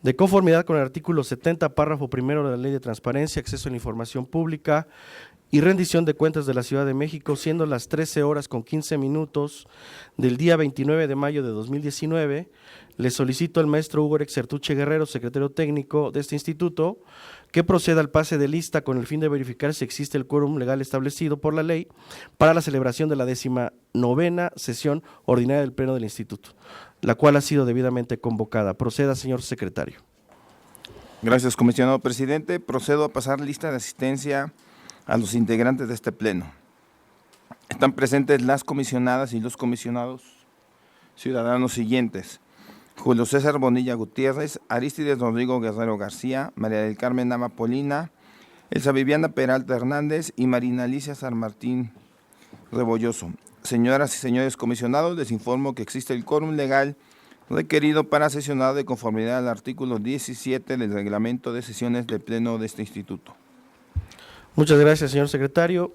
De conformidad con el artículo 70, párrafo primero de la Ley de Transparencia, Acceso a la Información Pública y Rendición de Cuentas de la Ciudad de México, siendo las 13:15 del día 29 de mayo de 2019, le solicito al maestro Hugo Erexertuche Guerrero, secretario técnico de este instituto, que proceda al pase de lista con el fin de verificar si existe el quórum legal establecido por la ley para la celebración de la 19ª sesión ordinaria del Pleno del Instituto, la cual ha sido debidamente convocada. Proceda, señor secretario. Gracias, comisionado presidente. Procedo a pasar lista de asistencia a los integrantes de este pleno. Están presentes las comisionadas y los comisionados ciudadanos siguientes: Julio César Bonilla Gutiérrez, Arístides Rodrigo Guerrero García, María del Carmen Nama Polina, Elsa Viviana Peralta Hernández y Marina Alicia San Martín Rebolloso. Señoras y señores comisionados, les informo que existe el quórum legal requerido para sesionar de conformidad al artículo 17 del reglamento de sesiones del pleno de este instituto. Muchas gracias, señor secretario.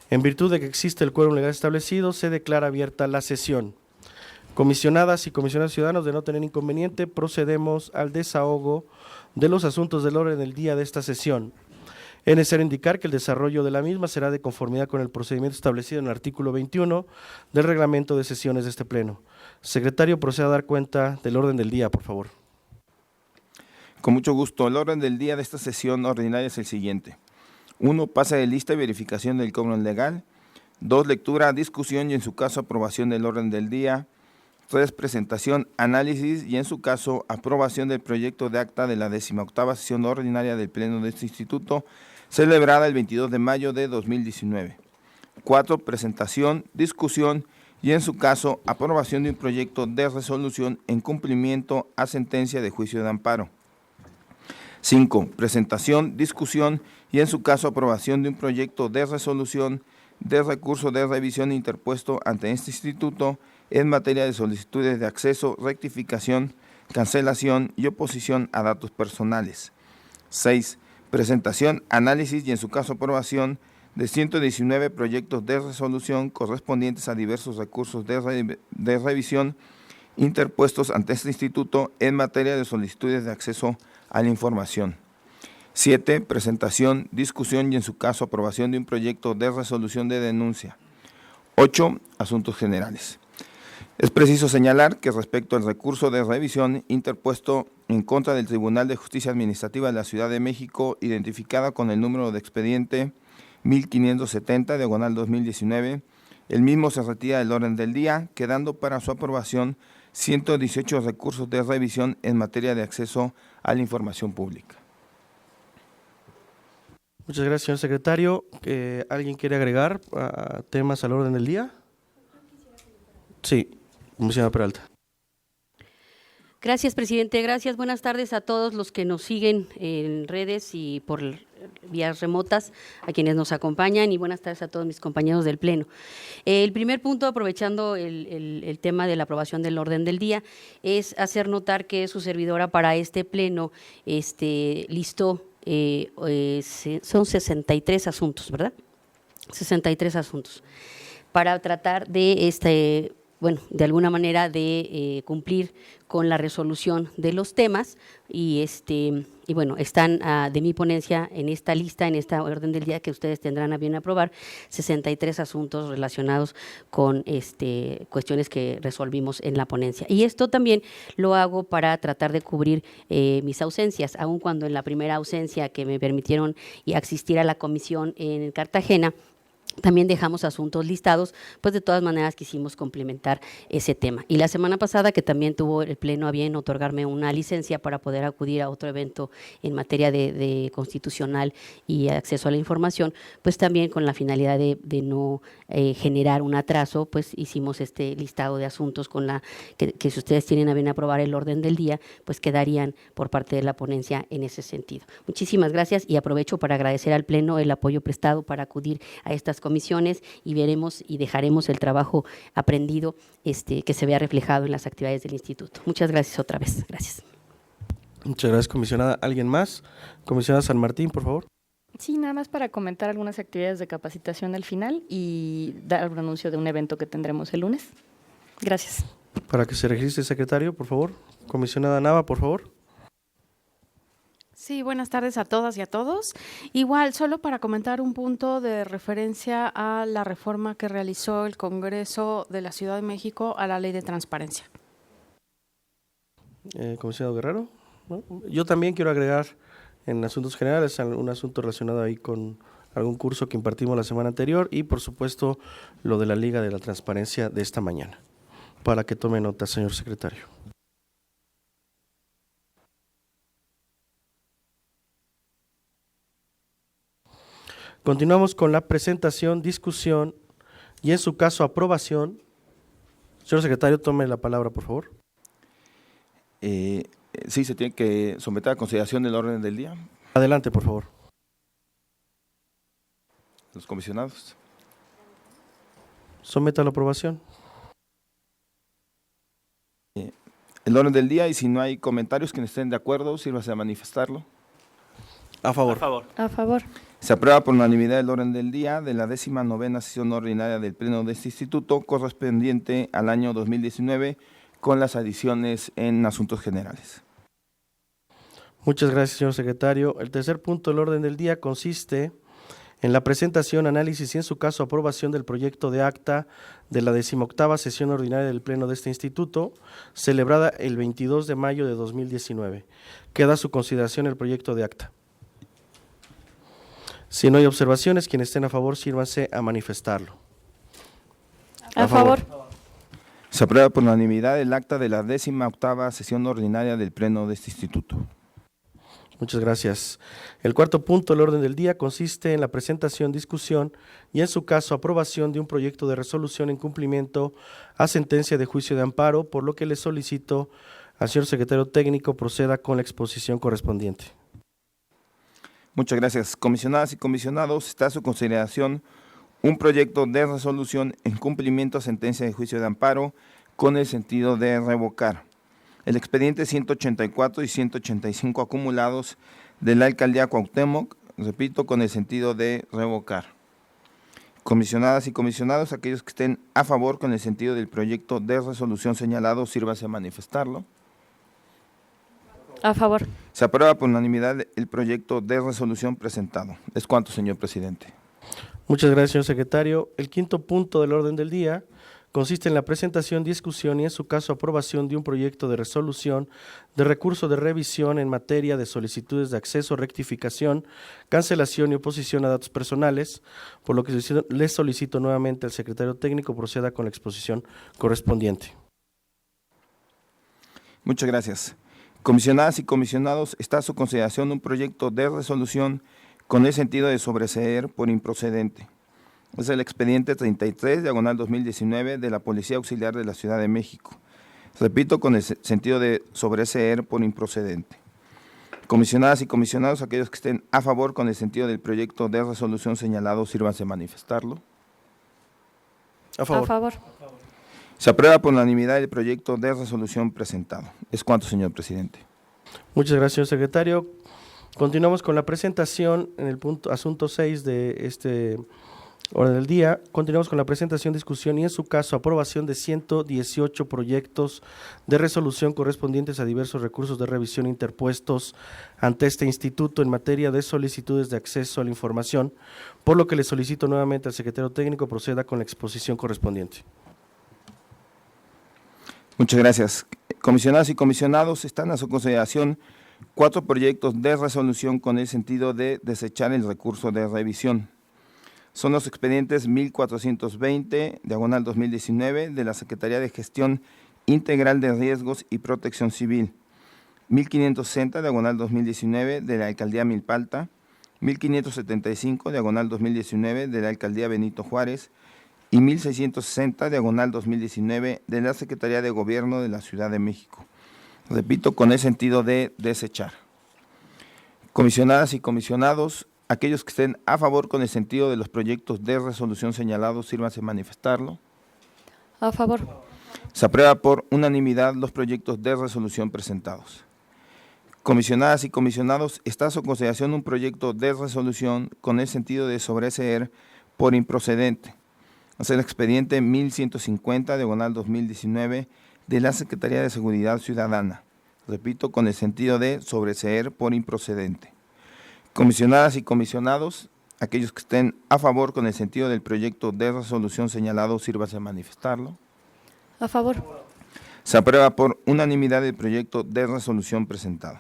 En virtud de que existe el quórum legal establecido, se declara abierta la sesión. Comisionadas y comisionados ciudadanos, de no tener inconveniente, procedemos al desahogo de los asuntos del orden del día de esta sesión. Es necesario indicar que el desarrollo de la misma será de conformidad con el procedimiento establecido en el artículo 21 del reglamento de sesiones de este pleno. Secretario, proceda a dar cuenta del orden del día, por favor. Con mucho gusto. El orden del día de esta sesión ordinaria es el siguiente: 1. Pase de lista y verificación del quórum legal. 2. Lectura, discusión y en su caso aprobación del orden del día. 3. Presentación, análisis y en su caso aprobación del proyecto de acta de la 18ª sesión ordinaria del Pleno de este Instituto, celebrada el 22 de mayo de 2019. 4. Presentación, discusión y en su caso aprobación de un proyecto de resolución en cumplimiento a sentencia de juicio de amparo. 5. Presentación, discusión y en su caso aprobación de un proyecto de resolución de recurso de revisión interpuesto ante este instituto en materia de solicitudes de acceso, rectificación, cancelación y oposición a datos personales. 6. Presentación, análisis y en su caso aprobación de 119 proyectos de resolución correspondientes a diversos recursos de revisión interpuestos ante este instituto en materia de solicitudes de acceso a la información. 7. Presentación, discusión y en su caso aprobación de un proyecto de resolución de denuncia. 8. Asuntos generales. Es preciso señalar que respecto al recurso de revisión interpuesto en contra del Tribunal de Justicia Administrativa de la Ciudad de México, identificada con el número de expediente 1570/2019, el mismo se retira del orden del día, quedando para su aprobación 118 recursos de revisión en materia de acceso a la información pública. Muchas gracias, señor secretario. ¿Alguien quiere agregar temas al orden del día? Sí, comisionada Peralta. Gracias, presidente. Gracias. Buenas tardes a todos los que nos siguen en redes y por vías remotas, a quienes nos acompañan, y buenas tardes a todos mis compañeros del Pleno. El primer punto, aprovechando el tema de la aprobación del orden del día, es hacer notar que su servidora para este Pleno listó, son 63 asuntos, ¿verdad? 63 asuntos, para tratar de de alguna manera de cumplir con la resolución de los temas y están de mi ponencia en esta lista, en esta orden del día que ustedes tendrán a bien aprobar, 63 asuntos relacionados con cuestiones que resolvimos en la ponencia. Y esto también lo hago para tratar de cubrir mis ausencias, aun cuando en la primera ausencia que me permitieron asistir a la comisión en Cartagena, También dejamos asuntos listados, pues de todas maneras quisimos complementar ese tema. Y la semana pasada, que también tuvo el Pleno a bien otorgarme una licencia para poder acudir a otro evento en materia de constitucional y acceso a la información, pues también con la finalidad de no generar un atraso, pues hicimos este listado de asuntos con que si ustedes tienen a bien aprobar el orden del día, pues quedarían por parte de la ponencia en ese sentido. Muchísimas gracias y aprovecho para agradecer al Pleno el apoyo prestado para acudir a estas comisiones y veremos y dejaremos el trabajo aprendido que se vea reflejado en las actividades del instituto. Muchas gracias otra vez. Gracias. Muchas gracias, comisionada. ¿Alguien más? Comisionada San Martín, por favor. Sí, nada más para comentar algunas actividades de capacitación al final y dar un anuncio de un evento que tendremos el lunes. Gracias. Para que se registre el secretario, por favor. Comisionada Nava, por favor. Sí, buenas tardes a todas y a todos. Igual, solo para comentar un punto de referencia a la reforma que realizó el Congreso de la Ciudad de México a la Ley de Transparencia. Comisionado Guerrero. ¿No? Yo también quiero agregar en asuntos generales un asunto relacionado ahí con algún curso que impartimos la semana anterior y, por supuesto, lo de la Liga de la Transparencia de esta mañana. Para que tome nota, señor secretario. Continuamos con la presentación, discusión y, en su caso, aprobación. Señor secretario, tome la palabra, por favor. Sí, se tiene que someter a consideración del orden del día. Adelante, por favor. Los comisionados. Someta a la aprobación. El orden del día, y si no hay comentarios que no estén de acuerdo, sírvase a manifestarlo. A favor. A favor. A favor. Se aprueba por unanimidad el orden del día de la 19ª sesión ordinaria del Pleno de este Instituto, correspondiente al año 2019, con las adiciones en asuntos generales. Muchas gracias, señor secretario. El tercer punto del orden del día consiste en la presentación, análisis y, en su caso, aprobación del proyecto de acta de la 18ª sesión ordinaria del Pleno de este Instituto, celebrada el 22 de mayo de 2019. Queda a su consideración el proyecto de acta. Si no hay observaciones, quienes estén a favor, sírvanse a manifestarlo. A favor. Se aprueba por unanimidad el acta de la 18ª sesión ordinaria del Pleno de este Instituto. Muchas gracias. El cuarto punto del orden del día consiste en la presentación, discusión y, en su caso, aprobación de un proyecto de resolución en cumplimiento a sentencia de juicio de amparo, por lo que le solicito al señor secretario técnico proceda con la exposición correspondiente. Muchas gracias. Comisionadas y comisionados, está a su consideración un proyecto de resolución en cumplimiento a sentencia de juicio de amparo con el sentido de revocar el expediente 184 y 185 acumulados de la Alcaldía Cuauhtémoc, repito, con el sentido de revocar. Comisionadas y comisionados, aquellos que estén a favor con el sentido del proyecto de resolución señalado, sírvase a manifestarlo. A favor. Se aprueba por unanimidad el proyecto de resolución presentado. Es cuanto, señor presidente. Muchas gracias, señor secretario. El quinto punto del orden del día consiste en la presentación, discusión y, en su caso, aprobación de un proyecto de resolución de recurso de revisión en materia de solicitudes de acceso, rectificación, cancelación y oposición a datos personales, por lo que le solicito nuevamente al secretario técnico proceda con la exposición correspondiente. Muchas gracias. Comisionadas y comisionados, está a su consideración un proyecto de resolución con el sentido de sobreseer por improcedente. Es el expediente 33/2019 de la Policía Auxiliar de la Ciudad de México. Repito, con el sentido de sobreseer por improcedente. Comisionadas y comisionados, aquellos que estén a favor con el sentido del proyecto de resolución señalado, sírvanse a manifestarlo. A favor. A favor. Se aprueba por unanimidad el proyecto de resolución presentado. Es cuanto, señor presidente. Muchas gracias, señor secretario. Continuamos con la presentación en el punto asunto 6 de este orden del día. Continuamos con la presentación, discusión y, en su caso, aprobación de 118 proyectos de resolución correspondientes a diversos recursos de revisión interpuestos ante este instituto en materia de solicitudes de acceso a la información, por lo que le solicito nuevamente al secretario técnico proceda con la exposición correspondiente. Muchas gracias. Comisionadas y comisionados, están a su consideración 4 proyectos de resolución con el sentido de desechar el recurso de revisión. Son los expedientes 1420, diagonal 2019, de la Secretaría de Gestión Integral de Riesgos y Protección Civil, 1560, diagonal 2019, de la Alcaldía Milpalta, 1575, diagonal 2019, de la Alcaldía Benito Juárez, y 1660, diagonal 2019, de la Secretaría de Gobierno de la Ciudad de México. Repito, con el sentido de desechar. Comisionadas y comisionados, aquellos que estén a favor con el sentido de los proyectos de resolución señalados, sírvanse a manifestarlo. A favor. Se aprueba por unanimidad los proyectos de resolución presentados. Comisionadas y comisionados, está a su consideración un proyecto de resolución con el sentido de sobreseer por improcedente. Es el expediente 1150, diagonal 2019, de la Secretaría de Seguridad Ciudadana. Repito, con el sentido de sobreseer por improcedente. Comisionadas y comisionados, aquellos que estén a favor con el sentido del proyecto de resolución señalado, sírvase a manifestarlo. A favor. Se aprueba por unanimidad el proyecto de resolución presentado.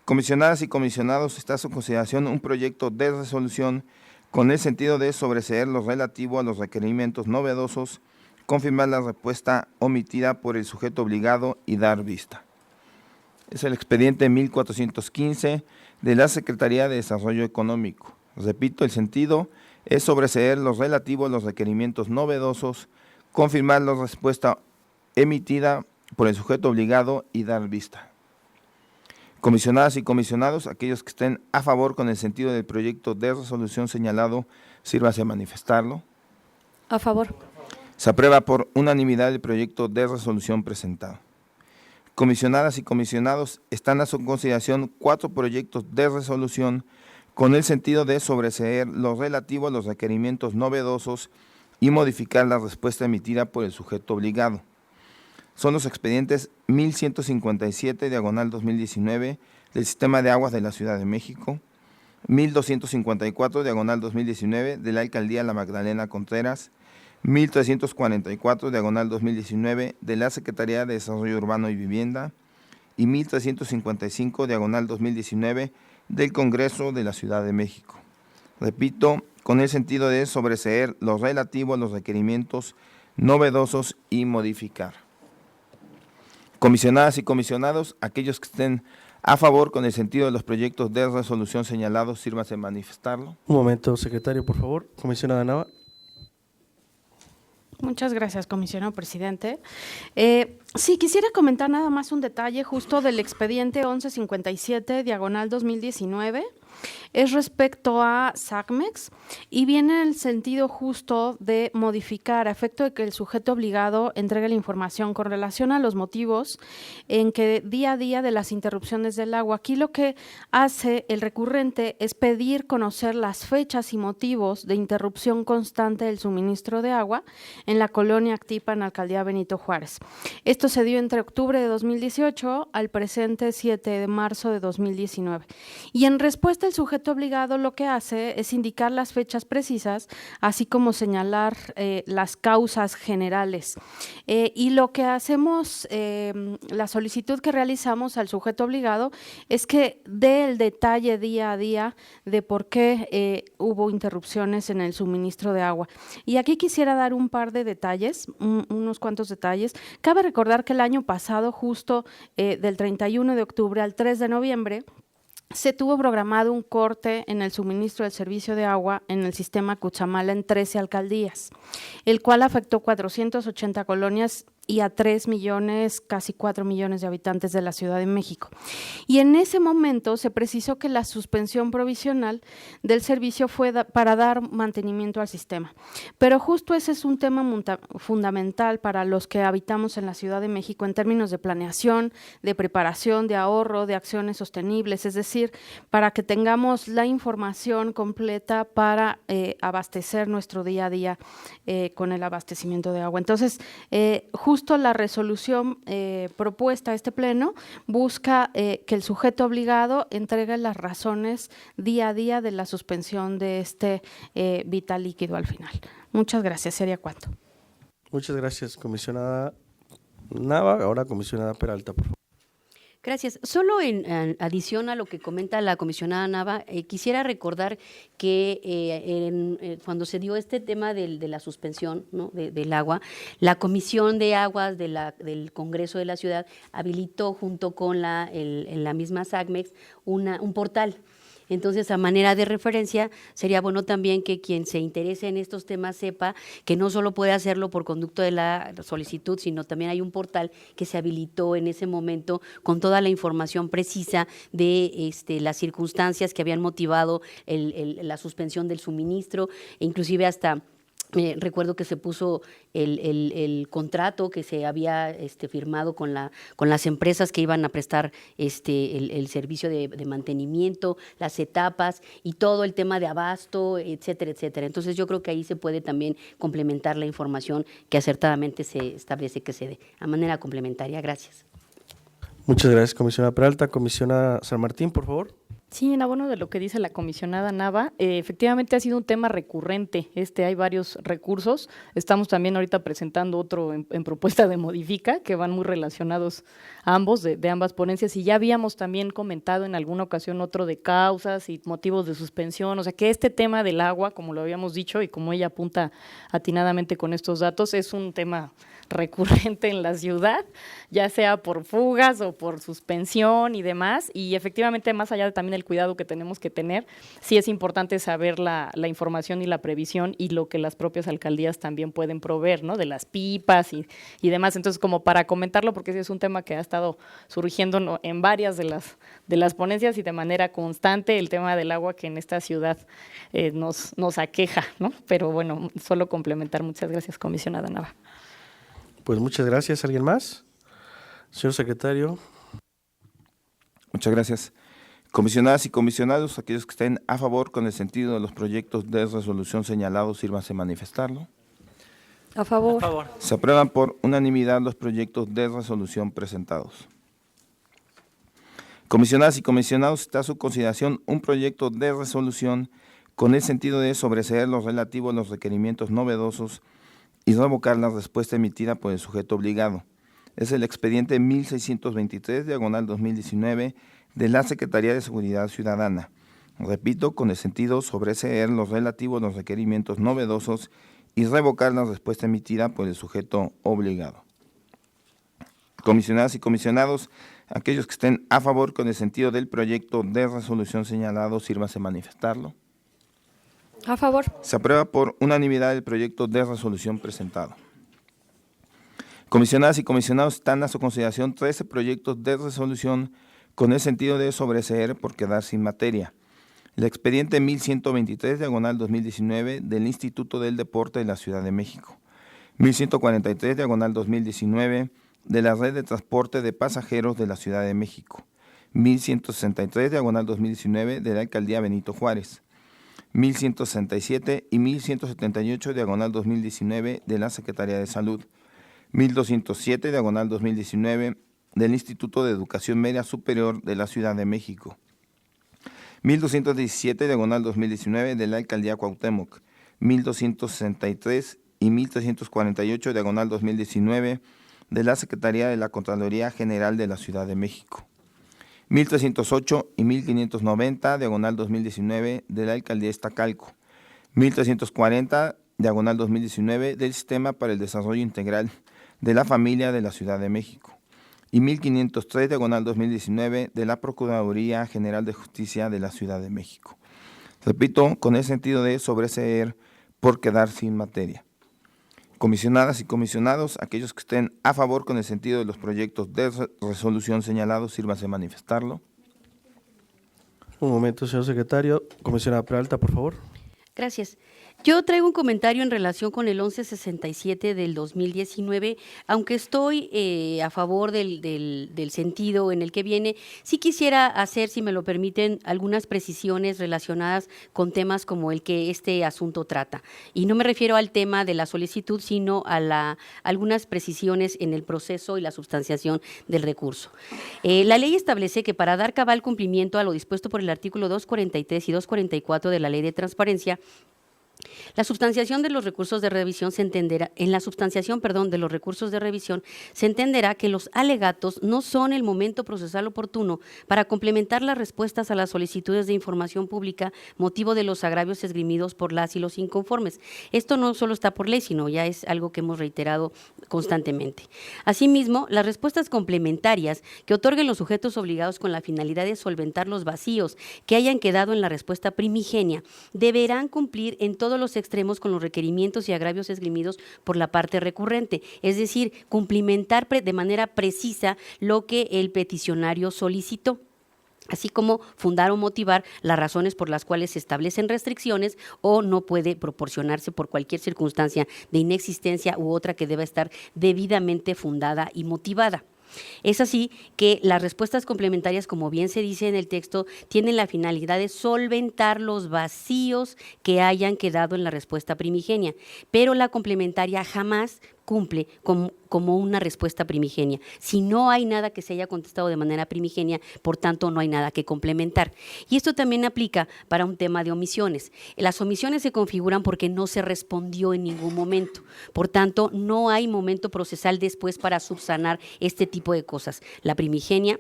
Comisionadas y comisionados, está a su consideración un proyecto de resolución con el sentido de sobreseer lo relativo a los requerimientos novedosos, confirmar la respuesta omitida por el sujeto obligado y dar vista. Es el expediente 1415 de la Secretaría de Desarrollo Económico. Repito, el sentido es sobreseer lo relativo a los requerimientos novedosos, confirmar la respuesta emitida por el sujeto obligado y dar vista. Comisionadas y comisionados, aquellos que estén a favor con el sentido del proyecto de resolución señalado, sírvase a manifestarlo. A favor. Se aprueba por unanimidad el proyecto de resolución presentado. Comisionadas y comisionados, están a su consideración 4 proyectos de resolución con el sentido de sobreseer lo relativo a los requerimientos novedosos y modificar la respuesta emitida por el sujeto obligado. Son los expedientes 1157, diagonal 2019, del Sistema de Aguas de la Ciudad de México, 1254, diagonal 2019, de la Alcaldía La Magdalena Contreras, 1344, diagonal 2019, de la Secretaría de Desarrollo Urbano y Vivienda, y 1355, diagonal 2019, del Congreso de la Ciudad de México. Repito, con el sentido de sobreseer lo relativo a los requerimientos novedosos y modificar. Comisionadas y comisionados, aquellos que estén a favor con el sentido de los proyectos de resolución señalados, sírvanse a manifestarlo. Un momento, secretario, por favor. Comisionada Nava. Muchas gracias, comisionado presidente. Sí, quisiera comentar nada más un detalle justo del expediente 1157, diagonal 2019. Es respecto a SACMEX y viene en el sentido justo de modificar a efecto de que el sujeto obligado entregue la información con relación a los motivos en que día a día de las interrupciones del agua. Aquí lo que hace el recurrente es pedir conocer las fechas y motivos de interrupción constante del suministro de agua en la colonia Actipan, Alcaldía Benito Juárez. Esto se dio entre octubre de 2018 al presente 7 de marzo de 2019. Y en respuesta, el sujeto obligado lo que hace es indicar las fechas precisas, así como señalar las causas generales. Y lo que hacemos, la solicitud que realizamos al sujeto obligado es que dé el detalle día a día de por qué hubo interrupciones en el suministro de agua. Y aquí quisiera dar un par de detalles, unos cuantos detalles. Cabe recordar que el año pasado, justo del 31 de octubre al 3 de noviembre, se tuvo programado un corte en el suministro del servicio de agua en el sistema Cuchamala en 13 alcaldías, el cual afectó 480 colonias y a 3 millones, casi 4 millones de habitantes de la Ciudad de México. Y en ese momento se precisó que la suspensión provisional del servicio fue para dar mantenimiento al sistema. Pero justo ese es un tema fundamental para los que habitamos en la Ciudad de México en términos de planeación, de preparación, de ahorro, de acciones sostenibles, es decir, para que tengamos la información completa para abastecer nuestro día a día con el abastecimiento de agua. Entonces, justo la resolución propuesta a este pleno busca que el sujeto obligado entregue las razones día a día de la suspensión de este vital líquido al final. Muchas gracias. Sería cuanto. Muchas gracias, comisionada Nava. Ahora, comisionada Peralta, por favor. Gracias. Solo en adición a lo que comenta la comisionada Nava, quisiera recordar que cuando se dio este tema de la suspensión, ¿no?, del agua, la Comisión de Aguas del Congreso de la Ciudad habilitó junto con la misma SACMEX un portal. Entonces, a manera de referencia, sería bueno también que quien se interese en estos temas sepa que no solo puede hacerlo por conducto de la solicitud, sino también hay un portal que se habilitó en ese momento con toda la información precisa de las circunstancias que habían motivado la suspensión del suministro, e inclusive hasta… recuerdo que se puso el contrato que se había firmado con las empresas que iban a prestar el servicio de mantenimiento, las etapas y todo el tema de abasto, etcétera, etcétera. Entonces yo creo que ahí se puede también complementar la información que acertadamente se establece que se dé a manera complementaria. Gracias. Muchas gracias, comisionada Peralta. Comisionada San Martín, por favor. Sí, en abono de lo que dice la comisionada Nava, efectivamente ha sido un tema recurrente. Hay varios recursos. Estamos también ahorita presentando otro en propuesta de modifica, que van muy relacionados a ambos, de ambas ponencias, y ya habíamos también comentado en alguna ocasión otro de causas y motivos de suspensión. O sea, que este tema del agua, como lo habíamos dicho y como ella apunta atinadamente con estos datos, es un tema recurrente en la ciudad, ya sea por fugas o por suspensión y demás, y efectivamente más allá de también el cuidado que tenemos que tener, sí es importante saber la información y la previsión y lo que las propias alcaldías también pueden proveer, ¿no?, de las pipas y demás. Entonces, como para comentarlo, porque ese es un tema que ha estado surgiendo en varias de las ponencias y de manera constante, el tema del agua que en esta ciudad nos aqueja, ¿no? Pero bueno, solo complementar. Muchas gracias, comisionada Nava. Pues muchas gracias. ¿Alguien más? Señor secretario. Muchas gracias. Comisionadas y comisionados, aquellos que estén a favor con el sentido de los proyectos de resolución señalados, sírvanse a manifestarlo. A favor. Se aprueban por unanimidad los proyectos de resolución presentados. Comisionadas y comisionados, está a su consideración un proyecto de resolución con el sentido de sobreseer lo relativo a los requerimientos novedosos y revocar la respuesta emitida por el sujeto obligado. Es el expediente 1623, /2019, de la Secretaría de Seguridad Ciudadana. Repito, con el sentido sobreseer lo relativo a los requerimientos novedosos y revocar la respuesta emitida por el sujeto obligado. Comisionadas y comisionados, aquellos que estén a favor con el sentido del proyecto de resolución señalado, sírvase a manifestarlo. A favor. Se aprueba por unanimidad el proyecto de resolución presentado. Comisionadas y comisionados, están a su consideración 13 proyectos de resolución con el sentido de sobreseer por quedar sin materia. El expediente 1123, /2019, del Instituto del Deporte de la Ciudad de México. 1143, /2019, de la Red de Transporte de Pasajeros de la Ciudad de México. 1163, /2019, de la Alcaldía Benito Juárez. 1167 y 1178, /2019, de la Secretaría de Salud. 1207, /2019, del Instituto de Educación Media Superior de la Ciudad de México. 1217, /2019, de la Alcaldía Cuauhtémoc. 1263 y 1348, /2019, de la Secretaría de la Contraloría General de la Ciudad de México. 1308 y 1590, /2019, de la Alcaldía Iztacalco. 1340, /2019, del Sistema para el Desarrollo Integral de la Familia de la Ciudad de México. Y 1503, /2019, de la Procuraduría General de Justicia de la Ciudad de México. Repito, con el sentido de sobreseer por quedar sin materia. Comisionadas y comisionados, aquellos que estén a favor con el sentido de los proyectos de resolución señalados, sírvase a manifestarlo. Un momento, señor secretario. Comisionada Peralta, por favor. Gracias. Yo traigo un comentario en relación con el 1167 del 2019, aunque estoy a favor del sentido en el que viene, sí quisiera hacer, si me lo permiten, algunas precisiones relacionadas con temas como el que este asunto trata. Y no me refiero al tema de la solicitud, sino a algunas precisiones en el proceso y la substanciación del recurso. La ley establece que para dar cabal cumplimiento a lo dispuesto por el artículo 243 y 244 de la Ley de Transparencia, La substanciación de los recursos de revisión se entenderá, en la substanciación, de los recursos de revisión se entenderá que los alegatos no son el momento procesal oportuno para complementar las respuestas a las solicitudes de información pública motivo de los agravios esgrimidos por las y los inconformes. Esto no solo está por ley, sino ya es algo que hemos reiterado constantemente. Asimismo, las respuestas complementarias que otorguen los sujetos obligados con la finalidad de solventar los vacíos que hayan quedado en la respuesta primigenia deberán cumplir en todos los extremos con los requerimientos y agravios esgrimidos por la parte recurrente, es decir, cumplimentar de manera precisa lo que el peticionario solicitó, así como fundar o motivar las razones por las cuales se establecen restricciones o no puede proporcionarse por cualquier circunstancia de inexistencia u otra que deba estar debidamente fundada y motivada. Es así que las respuestas complementarias, como bien se dice en el texto, tienen la finalidad de solventar los vacíos que hayan quedado en la respuesta primigenia, pero la complementaria jamás cumple como una respuesta primigenia. Si no hay nada que se haya contestado de manera primigenia, por tanto no hay nada que complementar. Y esto también aplica para un tema de omisiones. Las omisiones se configuran porque no se respondió en ningún momento. Por tanto, no hay momento procesal después para subsanar este tipo de cosas. La primigenia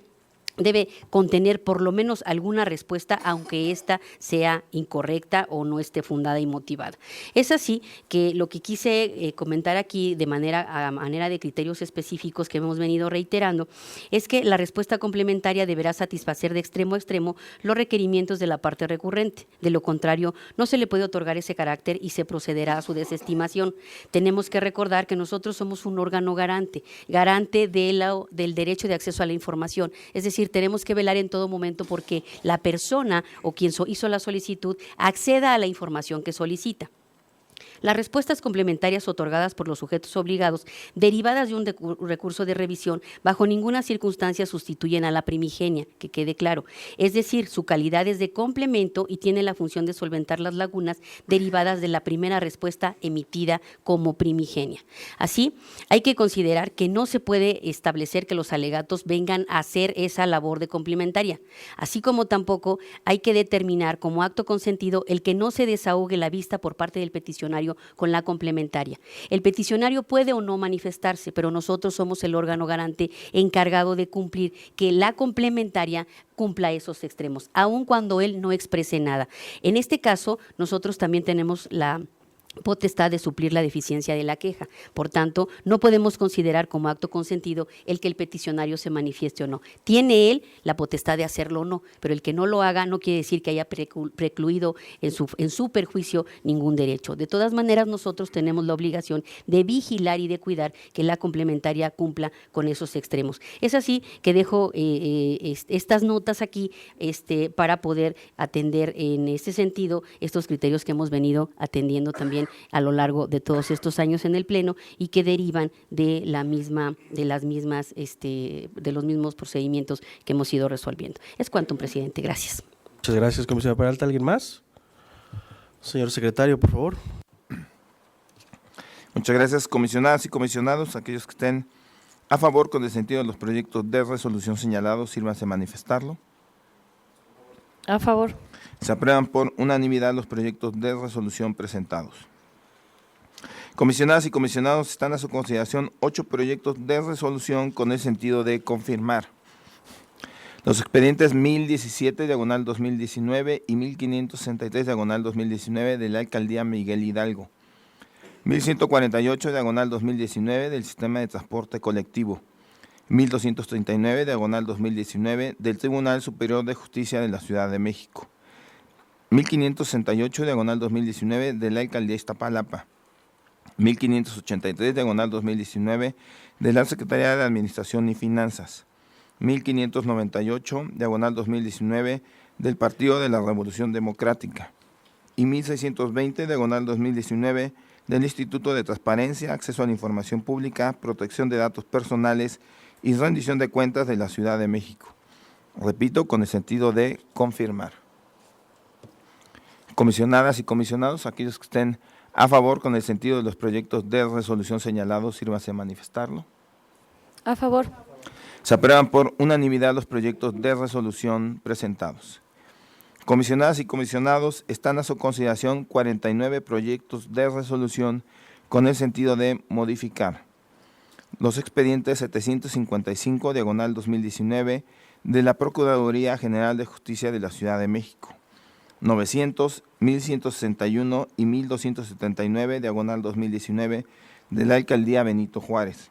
debe contener por lo menos alguna respuesta, aunque ésta sea incorrecta o no esté fundada y motivada. Es así que lo que quise comentar aquí a manera de criterios específicos que hemos venido reiterando es que la respuesta complementaria deberá satisfacer de extremo a extremo los requerimientos de la parte recurrente. De lo contrario, no se le puede otorgar ese carácter y se procederá a su desestimación. Tenemos que recordar que nosotros somos un órgano garante del derecho de acceso a la información, es decir, tenemos que velar en todo momento porque la persona o quien hizo la solicitud acceda a la información que solicita. Las respuestas complementarias otorgadas por los sujetos obligados, derivadas de un recurso de revisión, bajo ninguna circunstancia sustituyen a la primigenia, que quede claro. Es decir, su calidad es de complemento y tiene la función de solventar las lagunas derivadas de la primera respuesta emitida como primigenia. Así, hay que considerar que no se puede establecer que los alegatos vengan a hacer esa labor de complementaria, así como tampoco hay que determinar como acto consentido el que no se desahogue la vista por parte del peticionario con la complementaria. El peticionario puede o no manifestarse, pero nosotros somos el órgano garante encargado de cumplir que la complementaria cumpla esos extremos, aun cuando él no exprese nada. En este caso, nosotros también tenemos la potestad de suplir la deficiencia de la queja. Por tanto, no podemos considerar como acto consentido el que el peticionario se manifieste o no. Tiene él la potestad de hacerlo o no, pero el que no lo haga no quiere decir que haya precluido en su perjuicio ningún derecho. De todas maneras, nosotros tenemos la obligación de vigilar y de cuidar que la complementaria cumpla con esos extremos. Es así que dejo estas notas aquí para poder atender en este sentido estos criterios que hemos venido atendiendo también a lo largo de todos estos años en el Pleno y que derivan de los mismos procedimientos que hemos ido resolviendo. Es cuanto, presidente. Gracias. Muchas gracias, comisionada Peralta. ¿Alguien más? Señor secretario, por favor. Muchas gracias, comisionadas y comisionados. Aquellos que estén a favor con el sentido de los proyectos de resolución señalados, sírvanse a manifestarlo. A favor. Se aprueban por unanimidad los proyectos de resolución presentados. Comisionadas y comisionados, están a su consideración 8 proyectos de resolución con el sentido de confirmar los expedientes 1017 diagonal 2019 y 1563 diagonal 2019 de la Alcaldía Miguel Hidalgo, 1148 diagonal 2019 del Sistema de Transporte Colectivo, 1239 diagonal 2019 del Tribunal Superior de Justicia de la Ciudad de México, 1568 diagonal 2019 de la Alcaldía Iztapalapa, 1583 diagonal 2019 de la Secretaría de Administración y Finanzas, 1598 diagonal 2019 del Partido de la Revolución Democrática y 1620 diagonal 2019 del Instituto de Transparencia, Acceso a la Información Pública, Protección de Datos Personales y Rendición de Cuentas de la Ciudad de México. Repito, con el sentido de confirmar. Comisionadas y comisionados, aquellos que estén a favor con el sentido de los proyectos de resolución señalados, sírvanse a manifestarlo. A favor. Se aprueban por unanimidad los proyectos de resolución presentados. Comisionadas y comisionados, están a su consideración 49 proyectos de resolución con el sentido de modificar los expedientes 755, diagonal 2019, de la Procuraduría General de Justicia de la Ciudad de México, 900, 1161 y 1279, diagonal 2019, de la Alcaldía Benito Juárez,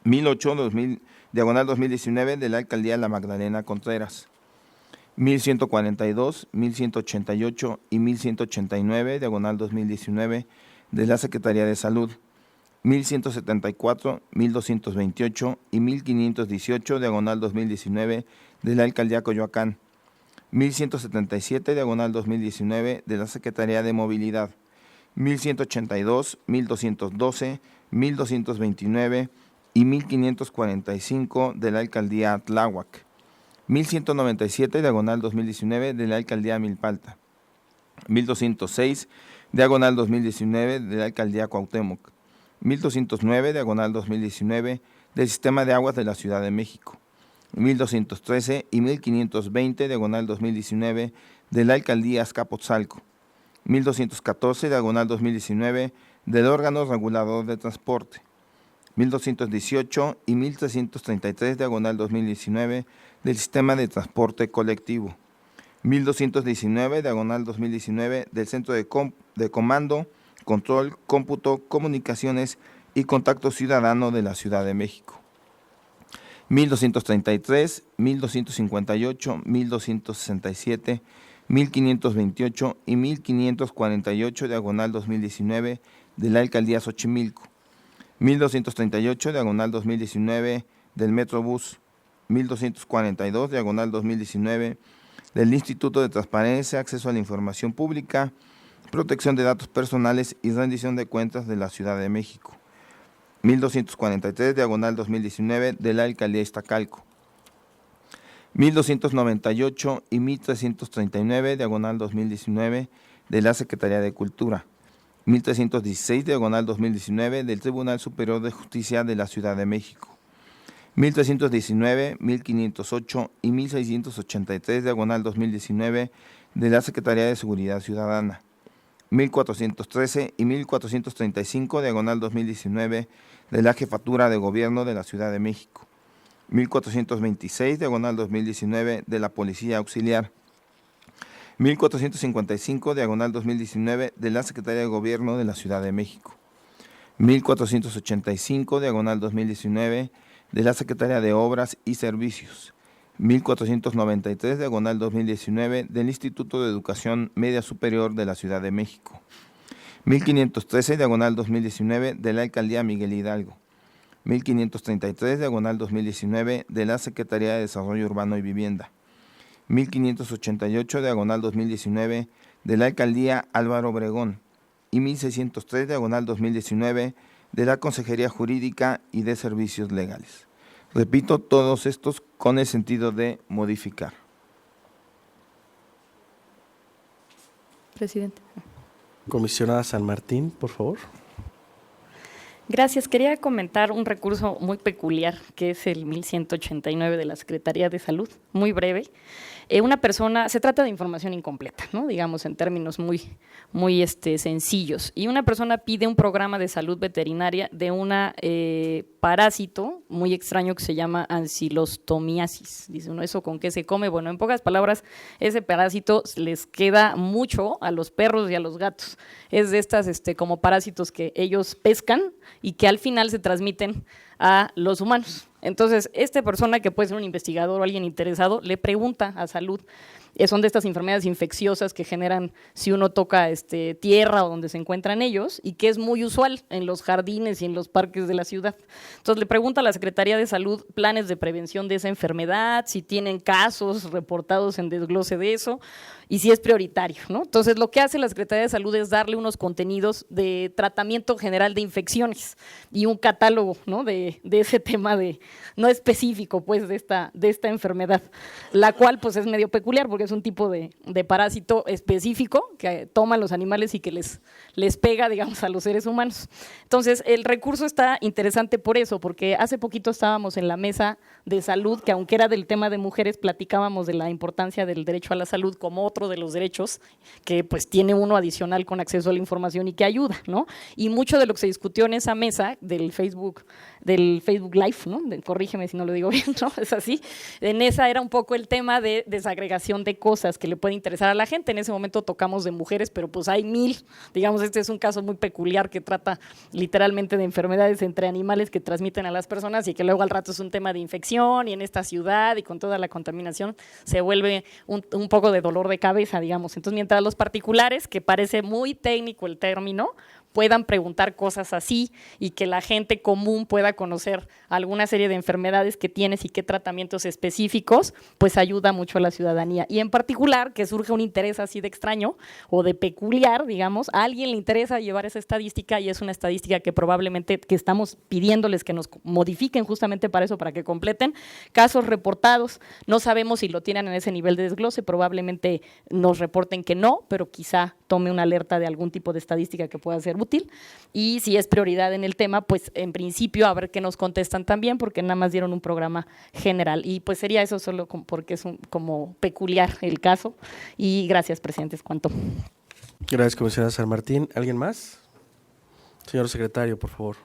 1008, diagonal 2019, de la Alcaldía La Magdalena Contreras, 1142, 1188 y 1189, diagonal 2019, de la Secretaría de Salud, 1174, 1228 y 1518, diagonal 2019, de la Alcaldía Coyoacán, 1177, diagonal 2019, de la Secretaría de Movilidad, 1182, 1212, 1229 y 1545, de la Alcaldía Tláhuac, 1197, diagonal 2019, de la Alcaldía Milpalta, 1206, diagonal 2019, de la Alcaldía Cuauhtémoc, 1209, diagonal 2019, del Sistema de Aguas de la Ciudad de México, 1213 y 1520, diagonal 2019, de la Alcaldía Azcapotzalco, 1214, diagonal 2019, del órgano regulador de transporte, 1218 y 1333, diagonal 2019, del Sistema de Transporte Colectivo, 1219, diagonal 2019, del Centro de Comando, Control, Cómputo, Comunicaciones y Contacto Ciudadano de la Ciudad de México, 1233, 1258, 1267, 1528 y 1548, diagonal 2019, de la Alcaldía Xochimilco, 1238, diagonal 2019, del Metrobús, 1242, diagonal 2019, del Instituto de Transparencia, Acceso a la Información Pública, Protección de Datos Personales y Rendición de Cuentas de la Ciudad de México, 1243, diagonal 2019, de la Alcaldía Iztacalco, 1298 y 1339, diagonal 2019, de la Secretaría de Cultura, 1316, diagonal 2019, del Tribunal Superior de Justicia de la Ciudad de México, 1319, 1508 y 1683, diagonal 2019, de la Secretaría de Seguridad Ciudadana, 1413 y 1435, diagonal 2019, de la Jefatura de Gobierno de la Ciudad de México, 1426, diagonal 2019, de la Policía Auxiliar, 1455, diagonal 2019, de la Secretaría de Gobierno de la Ciudad de México, 1485, diagonal 2019, de la Secretaría de Obras y Servicios, 1493, diagonal 2019, del Instituto de Educación Media Superior de la Ciudad de México, 1513, diagonal 2019, de la Alcaldía Miguel Hidalgo, 1533, diagonal 2019, de la Secretaría de Desarrollo Urbano y Vivienda, 1588, diagonal 2019, de la Alcaldía Álvaro Obregón, y 1603, diagonal 2019, de la Consejería Jurídica y de Servicios Legales. Repito, todos estos con el sentido de modificar. Presidente. Comisionada San Martín, por favor. Gracias. Quería comentar un recurso muy peculiar, que es el 1189 de la Secretaría de Salud, muy breve. Una persona, se trata de información incompleta, ¿no? Digamos en términos muy sencillos, y una persona pide un programa de salud veterinaria de una parásito muy extraño que se llama ancilostomiasis. Dice uno, ¿eso con qué se come? Bueno, en pocas palabras, ese parásito les queda mucho a los perros y a los gatos. Es de estas como parásitos que ellos pescan y que al final se transmiten a los humanos. Entonces, esta persona, que puede ser un investigador o alguien interesado, le pregunta a salud. Son de estas enfermedades infecciosas que generan si uno toca tierra o donde se encuentran ellos, y que es muy usual en los jardines y en los parques de la ciudad. Entonces, le pregunta a la Secretaría de Salud planes de prevención de esa enfermedad, si tienen casos reportados en desglose de eso y si es prioritario, ¿no? Entonces, lo que hace la Secretaría de Salud es darle unos contenidos de tratamiento general de infecciones y un catálogo, ¿no?, de ese tema de no específico pues de esta enfermedad, la cual pues es medio peculiar porque es un tipo de parásito específico que toman los animales y que les pega, digamos, a los seres humanos. Entonces, el recurso está interesante por eso, porque hace poquito estábamos en la mesa de salud, que aunque era del tema de mujeres, platicábamos de la importancia del derecho a la salud como otro de los derechos que pues tiene uno adicional con acceso a la información y que ayuda, ¿no? Y mucho de lo que se discutió en esa mesa del Facebook Live, ¿no? Corrígeme si no lo digo bien, ¿no? Es así. En esa era un poco el tema de desagregación de cosas que le puede interesar a la gente. En ese momento tocamos de mujeres, pero pues hay 1000, digamos, este es un caso muy peculiar que trata literalmente de enfermedades entre animales que transmiten a las personas y que luego al rato es un tema de infección y en esta ciudad y con toda la contaminación se vuelve un poco de dolor de cabeza, digamos. Entonces, mientras los particulares, que parece muy técnico el término, puedan preguntar cosas así y que la gente común pueda conocer alguna serie de enfermedades que tienes y qué tratamientos específicos, pues ayuda mucho a la ciudadanía. Y en particular, que surge un interés así de extraño o de peculiar, digamos, a alguien le interesa llevar esa estadística y es una estadística que probablemente que estamos pidiéndoles que nos modifiquen justamente para eso, para que completen casos reportados. No sabemos si lo tienen en ese nivel de desglose, probablemente nos reporten que no, pero quizá tome una alerta de algún tipo de estadística que pueda ser útil, y si es prioridad en el tema, pues en principio a ver qué nos contestan también, porque nada más dieron un programa general, y pues sería eso solo porque es como peculiar el caso, y gracias, presidente, es cuanto. Gracias, comisionada San Martín. ¿Alguien más? Señor secretario, por favor.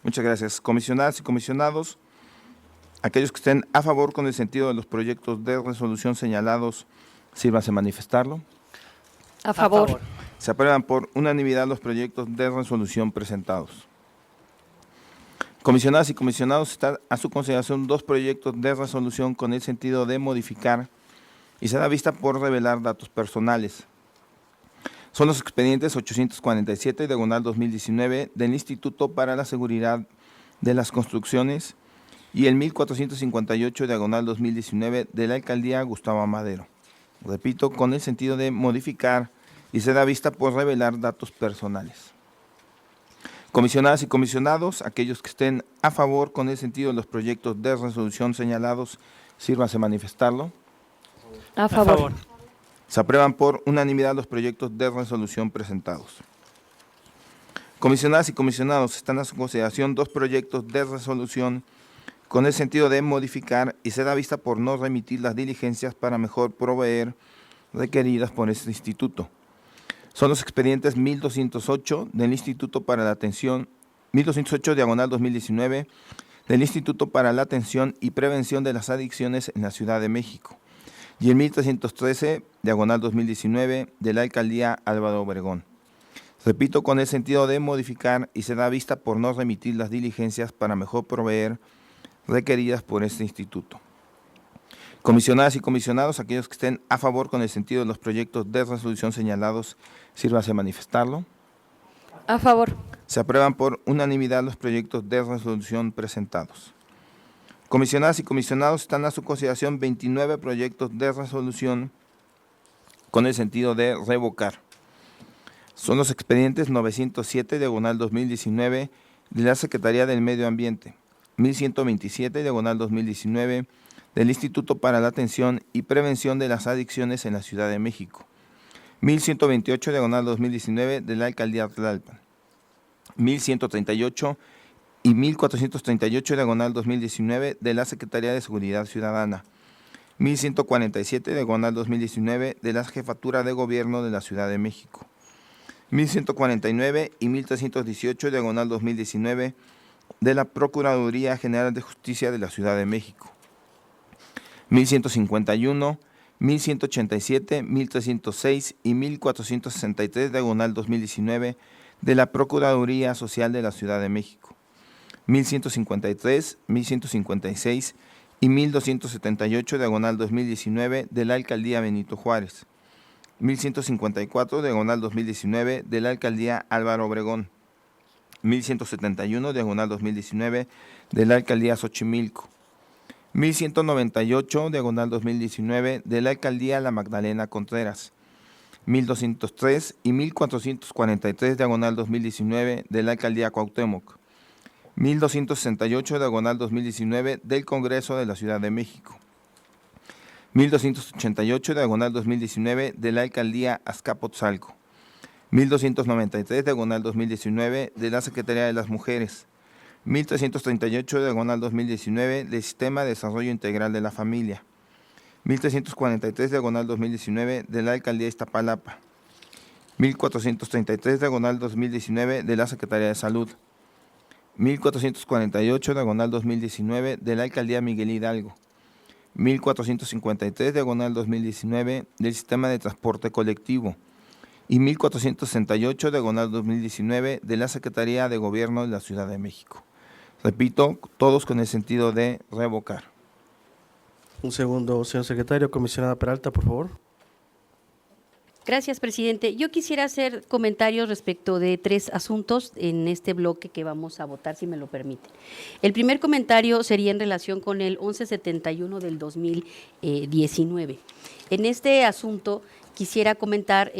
Muchas gracias. Comisionadas y comisionados, aquellos que estén a favor con el sentido de los proyectos de resolución señalados, sírvanse a manifestarlo. A favor. Se aprueban por unanimidad los proyectos de resolución presentados. Comisionadas y comisionados, están a su consideración 2 proyectos de resolución con el sentido de modificar y se da vista por revelar datos personales. Son los expedientes 847, diagonal 2019, del Instituto para la Seguridad de las Construcciones y el 1458, diagonal 2019, de la Alcaldía Gustavo Madero. Repito, con el sentido de modificar y se da vista por revelar datos personales. Comisionadas y comisionados, aquellos que estén a favor con el sentido de los proyectos de resolución señalados, sírvanse a manifestarlo. A favor. Se aprueban por unanimidad los proyectos de resolución presentados. Comisionadas y comisionados, están a su consideración 2 proyectos de resolución con el sentido de modificar y se da vista por no remitir las diligencias para mejor proveer requeridas por este instituto. Son los expedientes 1208 del Instituto para la Atención, 1208 diagonal 2019 del Instituto para la Atención y Prevención de las Adicciones en la Ciudad de México y el 1313 diagonal 2019 de la Alcaldía Álvaro Obregón. Repito, con el sentido de modificar y se da vista por no remitir las diligencias para mejor proveer requeridas por este instituto. Comisionadas y comisionados, aquellos que estén a favor con el sentido de los proyectos de resolución señalados, sírvase a manifestarlo. A favor. Se aprueban por unanimidad los proyectos de resolución presentados. Comisionadas y comisionados, están a su consideración 29 proyectos de resolución con el sentido de revocar. Son los expedientes 907, diagonal 2019, de la Secretaría del Medio Ambiente, 1127, diagonal 2019, del Instituto para la Atención y Prevención de las Adicciones en la Ciudad de México, 1128, diagonal 2019, de la Alcaldía Tlalpan, 1138 y 1438, diagonal 2019, de la Secretaría de Seguridad Ciudadana, 1147, diagonal 2019, de la Jefatura de Gobierno de la Ciudad de México, 1149 y 1318, diagonal 2019, de la Procuraduría General de Justicia de la Ciudad de México, 1151, 1187, 1306 y 1463, diagonal 2019, de la Procuraduría Social de la Ciudad de México, 1153, 1156 y 1278, diagonal 2019, de la Alcaldía Benito Juárez, 1154, diagonal 2019, de la Alcaldía Álvaro Obregón, 1171, diagonal 2019, de la Alcaldía Xochimilco, 1198, diagonal 2019, de la Alcaldía La Magdalena Contreras, 1203 y 1443, diagonal 2019, de la Alcaldía Cuauhtémoc, 1268, diagonal 2019, del Congreso de la Ciudad de México. 1288, diagonal 2019, de la Alcaldía Azcapotzalco. 1293, diagonal 2019, de la Secretaría de las Mujeres. 1338, diagonal 2019, del Sistema de Desarrollo Integral de la Familia. 1343, diagonal 2019, de la Alcaldía Iztapalapa. 1433, diagonal 2019, de la Secretaría de Salud. 1448, diagonal 2019, de la Alcaldía Miguel Hidalgo. 1453, diagonal 2019, del Sistema de Transporte Colectivo. Y 1468, diagonal 2019, de la Secretaría de Gobierno de la Ciudad de México. Repito, todos con el sentido de revocar. Un segundo, señor secretario. Comisionada Peralta, por favor. Gracias, presidente. Yo quisiera hacer comentarios respecto de 3 asuntos en este bloque que vamos a votar, si me lo permite. El primer comentario sería en relación con el 1171 del 2019. En este asunto quisiera comentar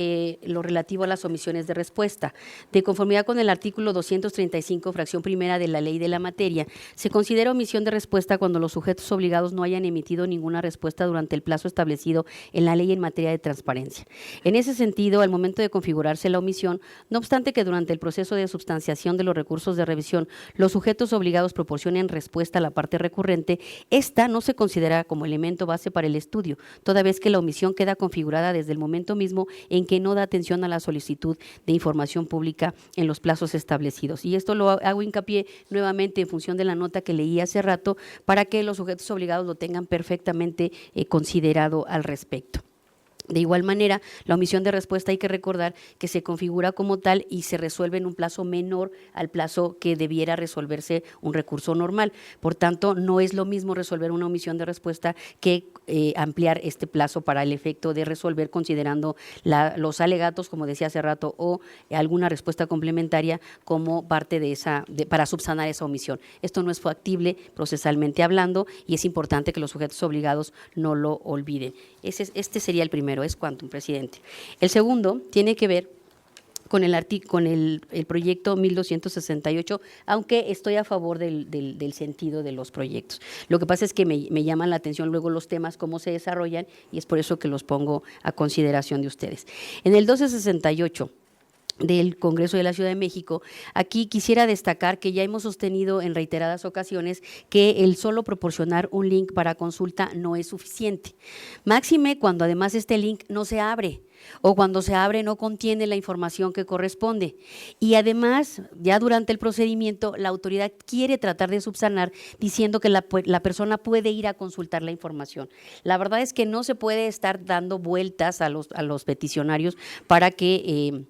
lo relativo a las omisiones de respuesta. De conformidad con el artículo 235, fracción primera de la ley de la materia, se considera omisión de respuesta cuando los sujetos obligados no hayan emitido ninguna respuesta durante el plazo establecido en la ley en materia de transparencia. En ese sentido, al momento de configurarse la omisión, no obstante que durante el proceso de substanciación de los recursos de revisión, los sujetos obligados proporcionen respuesta a la parte recurrente, esta no se considera como elemento base para el estudio, toda vez que la omisión queda configurada desde el momento mismo en que no da atención a la solicitud de información pública en los plazos establecidos. Y esto lo hago hincapié nuevamente en función de la nota que leí hace rato para que los sujetos obligados lo tengan perfectamente considerado al respecto. De igual manera, la omisión de respuesta hay que recordar que se configura como tal y se resuelve en un plazo menor al plazo que debiera resolverse un recurso normal. Por tanto, no es lo mismo resolver una omisión de respuesta que ampliar este plazo para el efecto de resolver considerando los alegatos, como decía hace rato, o alguna respuesta complementaria como parte de para subsanar esa omisión. Esto no es factible procesalmente hablando y es importante que los sujetos obligados no lo olviden. Este sería el primero. Es quantum, presidente. El segundo tiene que ver con el proyecto 1268, aunque estoy a favor del sentido de los proyectos. Lo que pasa es que me llaman la atención luego los temas, cómo se desarrollan, y es por eso que los pongo a consideración de ustedes. En el 1268 del Congreso de la Ciudad de México, aquí quisiera destacar que ya hemos sostenido en reiteradas ocasiones que el solo proporcionar un link para consulta no es suficiente. Máxime cuando además este link no se abre o cuando se abre no contiene la información que corresponde. Y además, ya durante el procedimiento, la autoridad quiere tratar de subsanar diciendo que la persona puede ir a consultar la información. La verdad es que no se puede estar dando vueltas a los peticionarios para que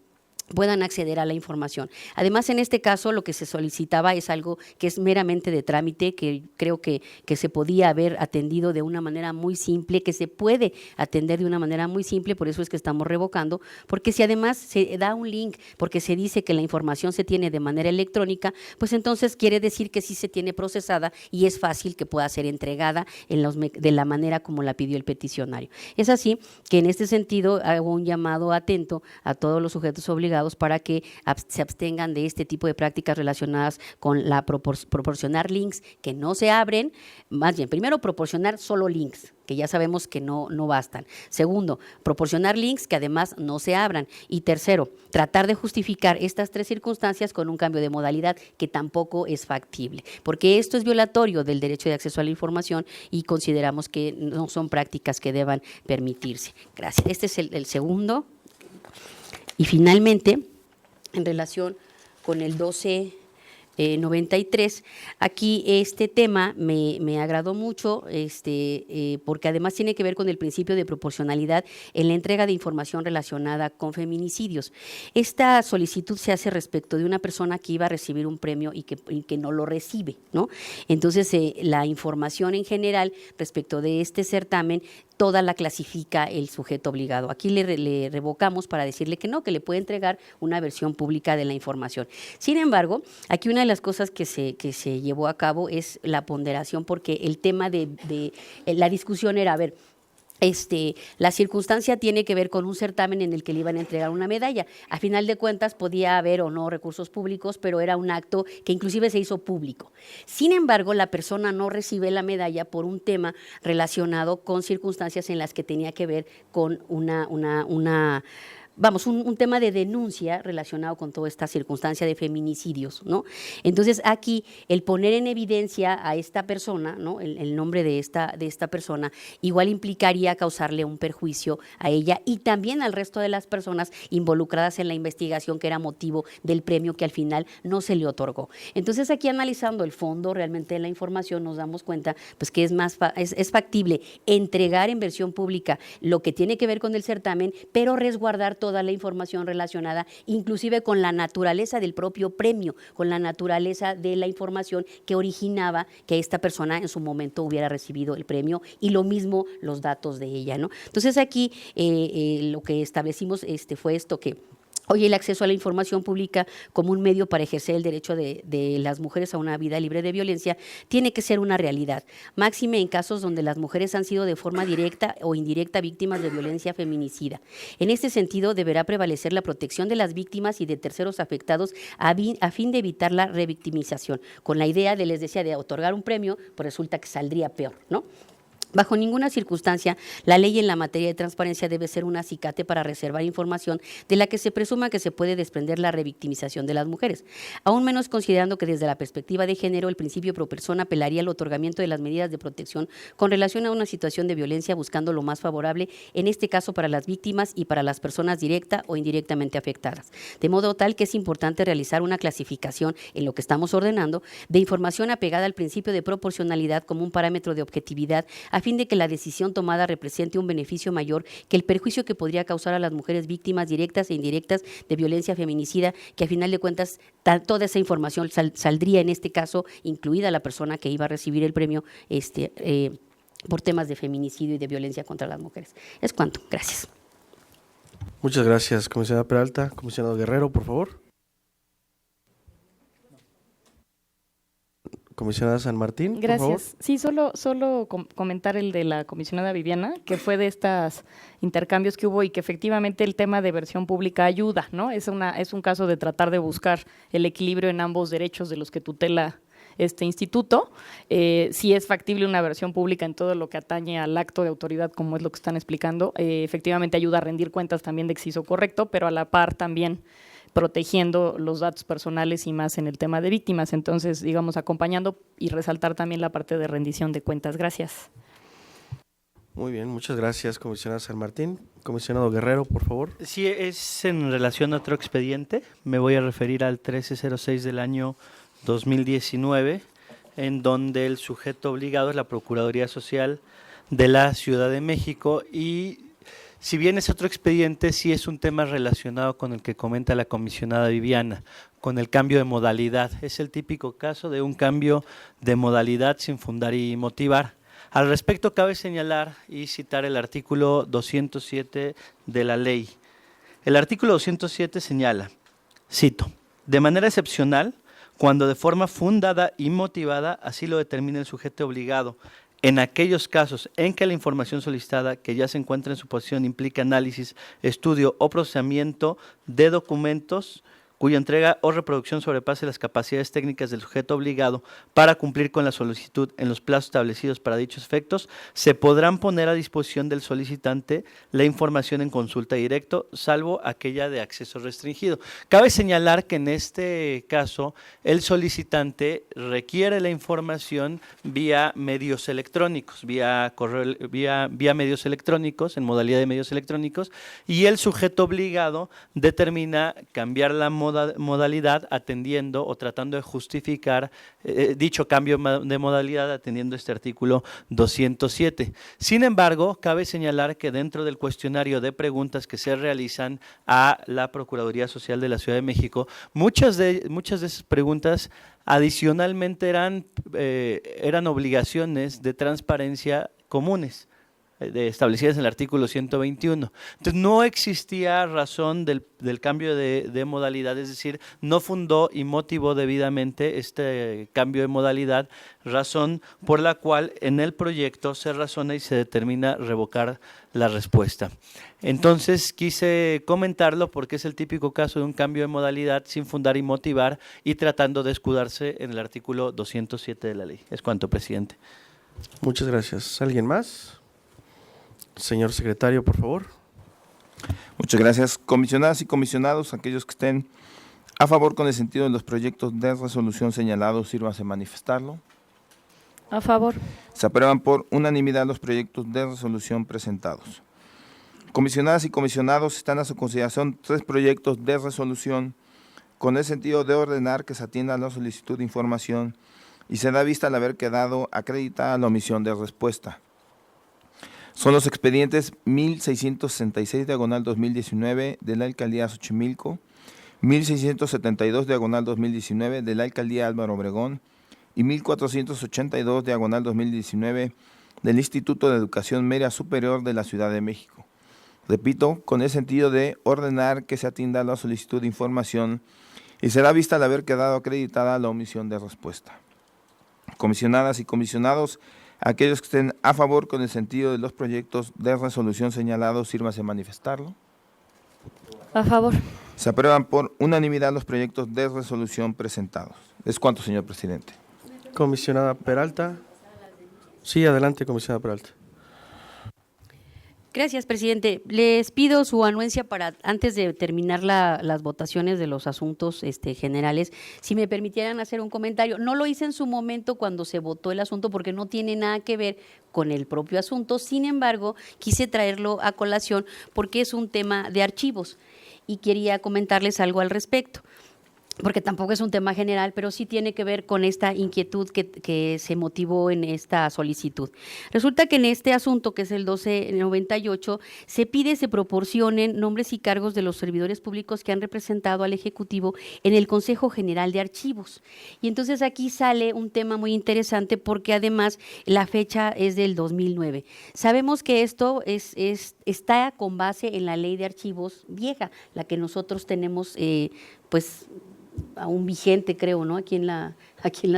puedan acceder a la información. Además, en este caso, lo que se solicitaba es algo que es meramente de trámite, que creo que se podía haber atendido de una manera muy simple, que se puede atender de una manera muy simple, por eso es que estamos revocando, porque si además se da un link, porque se dice que la información se tiene de manera electrónica, pues entonces quiere decir que sí se tiene procesada y es fácil que pueda ser entregada de la manera como la pidió el peticionario. Es así que en este sentido hago un llamado atento a todos los sujetos obligados para que se abstengan de este tipo de prácticas relacionadas con la proporcionar links que no se abren, más bien, primero proporcionar solo links, que ya sabemos que no bastan. Segundo, proporcionar links que además no se abran. Y tercero, tratar de justificar estas 3 circunstancias con un cambio de modalidad que tampoco es factible, porque esto es violatorio del derecho de acceso a la información y consideramos que no son prácticas que deban permitirse. Gracias. Este es el segundo. Y finalmente, en relación con el 1293, aquí este tema me agradó mucho, porque además tiene que ver con el principio de proporcionalidad en la entrega de información relacionada con feminicidios. Esta solicitud se hace respecto de una persona que iba a recibir un premio y que no lo recibe, ¿no? Entonces, la información en general respecto de este certamen toda la clasifica el sujeto obligado. Aquí le revocamos para decirle que no, que le puede entregar una versión pública de la información. Sin embargo, aquí una de las cosas que se llevó a cabo es la ponderación, porque el tema de la discusión era, a ver, la circunstancia tiene que ver con un certamen en el que le iban a entregar una medalla. A final de cuentas podía haber o no recursos públicos, pero era un acto que inclusive se hizo público. Sin embargo, la persona no recibe la medalla por un tema relacionado con circunstancias en las que tenía que ver con un tema de denuncia relacionado con toda esta circunstancia de feminicidios, ¿no? Entonces, aquí el poner en evidencia a esta persona, ¿no? El nombre de esta persona, igual implicaría causarle un perjuicio a ella y también al resto de las personas involucradas en la investigación, que era motivo del premio que al final no se le otorgó. Entonces, aquí analizando el fondo realmente de la información, nos damos cuenta pues que es factible entregar en versión pública lo que tiene que ver con el certamen, pero resguardar toda la información relacionada, inclusive con la naturaleza del propio premio, con la naturaleza de la información que originaba que esta persona en su momento hubiera recibido el premio, y lo mismo los datos de ella, ¿no? Entonces aquí lo que establecimos fue esto, que hoy el acceso a la información pública como un medio para ejercer el derecho de las mujeres a una vida libre de violencia tiene que ser una realidad, máxime en casos donde las mujeres han sido de forma directa o indirecta víctimas de violencia feminicida. En este sentido, deberá prevalecer la protección de las víctimas y de terceros afectados a fin de evitar la revictimización, con la idea les decía, de otorgar un premio, pues resulta que saldría peor, ¿no? Bajo ninguna circunstancia, la ley en la materia de transparencia debe ser un acicate para reservar información de la que se presuma que se puede desprender la revictimización de las mujeres, aún menos considerando que desde la perspectiva de género el principio pro persona apelaría al otorgamiento de las medidas de protección con relación a una situación de violencia, buscando lo más favorable, en este caso para las víctimas y para las personas directa o indirectamente afectadas. De modo tal que es importante realizar una clasificación en lo que estamos ordenando de información apegada al principio de proporcionalidad como un parámetro de objetividad, a fin de que la decisión tomada represente un beneficio mayor que el perjuicio que podría causar a las mujeres víctimas directas e indirectas de violencia feminicida, que a final de cuentas toda esa información saldría en este caso, incluida la persona que iba a recibir el premio por temas de feminicidio y de violencia contra las mujeres. Es cuanto. Gracias. Muchas gracias, comisionada Peralta. Comisionado Guerrero, por favor. Comisionada San Martín, gracias. Por favor. Sí, solo comentar el de la comisionada Viviana, que fue de estos intercambios que hubo y que efectivamente el tema de versión pública ayuda, ¿no? Es un caso de tratar de buscar el equilibrio en ambos derechos de los que tutela este instituto. Si es factible una versión pública en todo lo que atañe al acto de autoridad, como es lo que están explicando, efectivamente ayuda a rendir cuentas también de que se hizo correcto, pero a la par también protegiendo los datos personales y más en el tema de víctimas. Entonces, digamos, acompañando y resaltar también la parte de rendición de cuentas. Gracias. Muy bien, muchas gracias, comisionada San Martín. Comisionado Guerrero, por favor. Sí, es en relación a otro expediente. Me voy a referir al 1306 del año 2019, en donde el sujeto obligado es la Procuraduría Social de la Ciudad de México, y si bien es otro expediente, sí es un tema relacionado con el que comenta la comisionada Viviana, con el cambio de modalidad. Es el típico caso de un cambio de modalidad sin fundar y motivar. Al respecto, cabe señalar y citar el artículo 207 de la ley. El artículo 207 señala, cito, de manera excepcional, cuando de forma fundada y motivada así lo determine el sujeto obligado, en aquellos casos en que la información solicitada que ya se encuentra en su posesión implica análisis, estudio o procesamiento de documentos cuya entrega o reproducción sobrepase las capacidades técnicas del sujeto obligado para cumplir con la solicitud en los plazos establecidos para dichos efectos, se podrán poner a disposición del solicitante la información en consulta directo, salvo aquella de acceso restringido. Cabe señalar que en este caso el solicitante requiere la información vía medios electrónicos, vía correo, vía medios electrónicos, en modalidad de medios electrónicos, y el sujeto obligado determina cambiar la modalidad atendiendo o tratando de justificar dicho cambio de modalidad atendiendo este artículo 207. Sin embargo, cabe señalar que dentro del cuestionario de preguntas que se realizan a la Procuraduría Social de la Ciudad de México, muchas de esas preguntas adicionalmente eran obligaciones de transparencia comunes. establecidas en el artículo 121. Entonces, no existía razón del cambio de modalidad, es decir, no fundó y motivó debidamente este cambio de modalidad, razón por la cual en el proyecto se razona y se determina revocar la respuesta. Entonces, quise comentarlo porque es el típico caso de un cambio de modalidad sin fundar y motivar y tratando de escudarse en el artículo 207 de la ley. Es cuanto, presidente. Muchas gracias. ¿Alguien más? Señor secretario, por favor. Muchas gracias. Comisionadas y comisionados, aquellos que estén a favor con el sentido de los proyectos de resolución señalados, sírvanse a manifestarlo. A favor. Se aprueban por unanimidad los proyectos de resolución presentados. Comisionadas y comisionados, están a su consideración 3 proyectos de resolución con el sentido de ordenar que se atienda a la solicitud de información y se da vista al haber quedado acreditada la omisión de respuesta. Son los expedientes 1666 diagonal 2019 de la Alcaldía Xochimilco, 1672 diagonal 2019 de la Alcaldía Álvaro Obregón y 1482 diagonal 2019 del Instituto de Educación Media Superior de la Ciudad de México. Repito, con el sentido de ordenar que se atienda a la solicitud de información y se da vista al haber quedado acreditada la omisión de respuesta. Comisionadas y comisionados, aquellos que estén a favor con el sentido de los proyectos de resolución señalados, sírvanse a manifestarlo. A favor. Se aprueban por unanimidad los proyectos de resolución presentados. Es cuanto, señor presidente. Comisionada Peralta. Sí, adelante, comisionada Peralta. Gracias, presidente. Les pido su anuencia para, antes de terminar las votaciones de los asuntos generales, si me permitieran hacer un comentario. No lo hice en su momento cuando se votó el asunto porque no tiene nada que ver con el propio asunto. Sin embargo, quise traerlo a colación porque es un tema de archivos y quería comentarles algo al respecto, porque tampoco es un tema general, pero sí tiene que ver con esta inquietud que se motivó en esta solicitud. Resulta que en este asunto, que es el 1298, se pide se proporcionen nombres y cargos de los servidores públicos que han representado al Ejecutivo en el Consejo General de Archivos. Y entonces aquí sale un tema muy interesante porque además la fecha es del 2009. Sabemos que esto está con base en la Ley de Archivos vieja, la que nosotros tenemos pues aún vigente, creo, ¿no? Aquí en la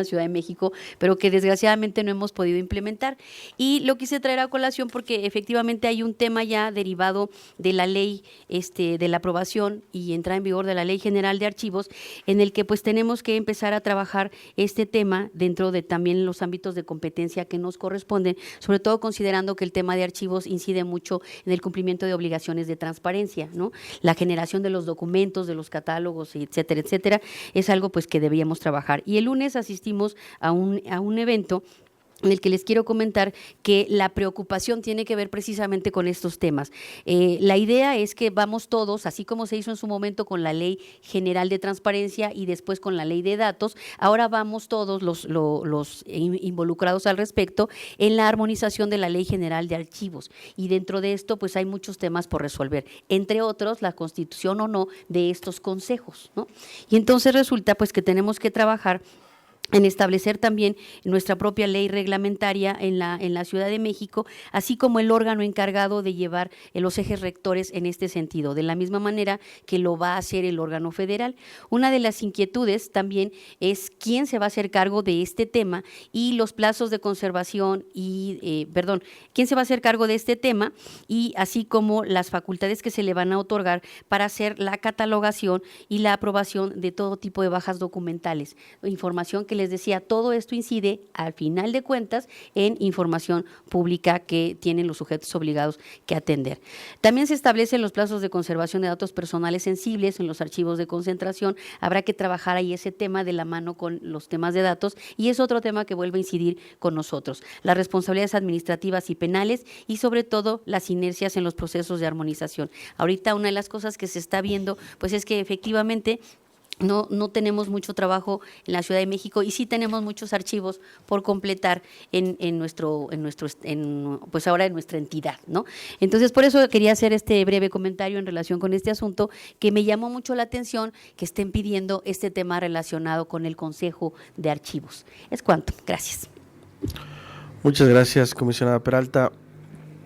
Ciudad de México, pero que desgraciadamente no hemos podido implementar. Y lo quise traer a colación porque efectivamente hay un tema ya derivado de la ley, de la aprobación y entrada en vigor de la Ley General de Archivos, en el que pues tenemos que empezar a trabajar este tema dentro de también los ámbitos de competencia que nos corresponden, sobre todo considerando que el tema de archivos incide mucho en el cumplimiento de obligaciones de transparencia, ¿no? La generación de los documentos, de los catálogos, etcétera, etcétera, es algo pues que debíamos trabajar. Y el lunes asistimos a un evento en el que les quiero comentar que la preocupación tiene que ver precisamente con estos temas. La idea es que vamos todos, así como se hizo en su momento con la Ley General de Transparencia y después con la Ley de Datos, ahora vamos todos los involucrados al respecto en la armonización de la Ley General de Archivos. Y dentro de esto, pues hay muchos temas por resolver, entre otros, la constitución o no de estos consejos, ¿no? Y entonces resulta pues que tenemos que trabajar en establecer también nuestra propia ley reglamentaria en la Ciudad de México, así como el órgano encargado de llevar los ejes rectores en este sentido, de la misma manera que lo va a hacer el órgano federal. Una de las inquietudes también es quién se va a hacer cargo de este tema y los plazos de conservación quién se va a hacer cargo de este tema y así como las facultades que se le van a otorgar para hacer la catalogación y la aprobación de todo tipo de bajas documentales, información que les decía, todo esto incide al final de cuentas en información pública que tienen los sujetos obligados que atender. También se establecen los plazos de conservación de datos personales sensibles en los archivos de concentración. Habrá que trabajar ahí ese tema de la mano con los temas de datos y es otro tema que vuelve a incidir con nosotros. Las responsabilidades administrativas y penales y sobre todo las inercias en los procesos de armonización. Ahorita una de las cosas que se está viendo pues es que efectivamente no tenemos mucho trabajo en la Ciudad de México y sí tenemos muchos archivos por completar pues ahora en nuestra entidad, ¿no? Entonces, por eso quería hacer este breve comentario en relación con este asunto que me llamó mucho la atención que estén pidiendo este tema relacionado con el Consejo de Archivos. Es cuanto. Gracias. Muchas gracias, comisionada Peralta.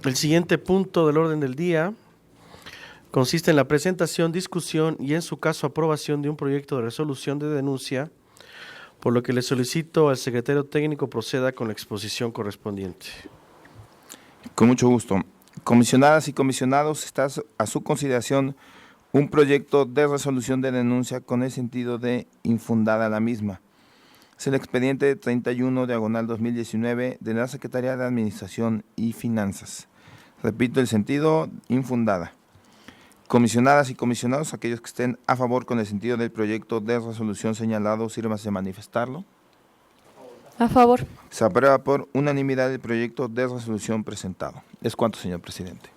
El siguiente punto del orden del día consiste en la presentación, discusión y, en su caso, aprobación de un proyecto de resolución de denuncia, por lo que le solicito al secretario técnico proceda con la exposición correspondiente. Con mucho gusto. Comisionadas y comisionados, está a su consideración un proyecto de resolución de denuncia con el sentido de infundada la misma. Es el expediente 31/2019 de la Secretaría de Administración y Finanzas. Repito, el sentido, infundada. Comisionadas y comisionados, aquellos que estén a favor con el sentido del proyecto de resolución señalado, sírvanse a manifestarlo. A favor. Se aprueba por unanimidad el proyecto de resolución presentado. Es cuanto, señor presidente.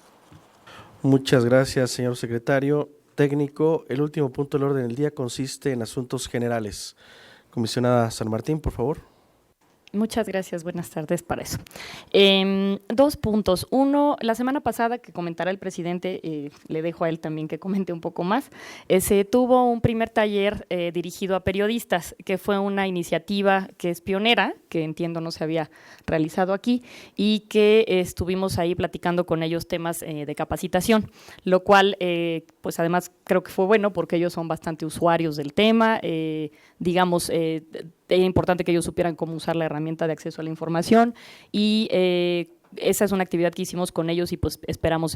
Muchas gracias, señor secretario técnico. El último punto del orden del día consiste en asuntos generales. Comisionada San Martín, por favor. Muchas gracias, buenas tardes para eso. 2 puntos. Uno, la semana pasada, que comentará el presidente, le dejo a él también que comente un poco más, se tuvo un primer taller dirigido a periodistas, que fue una iniciativa que es pionera, que entiendo no se había realizado aquí, y que estuvimos ahí platicando con ellos temas de capacitación, lo cual, pues además creo que fue bueno porque ellos son bastante usuarios del tema, digamos, era importante que ellos supieran cómo usar la herramienta de acceso a la información y esa es una actividad que hicimos con ellos y pues esperamos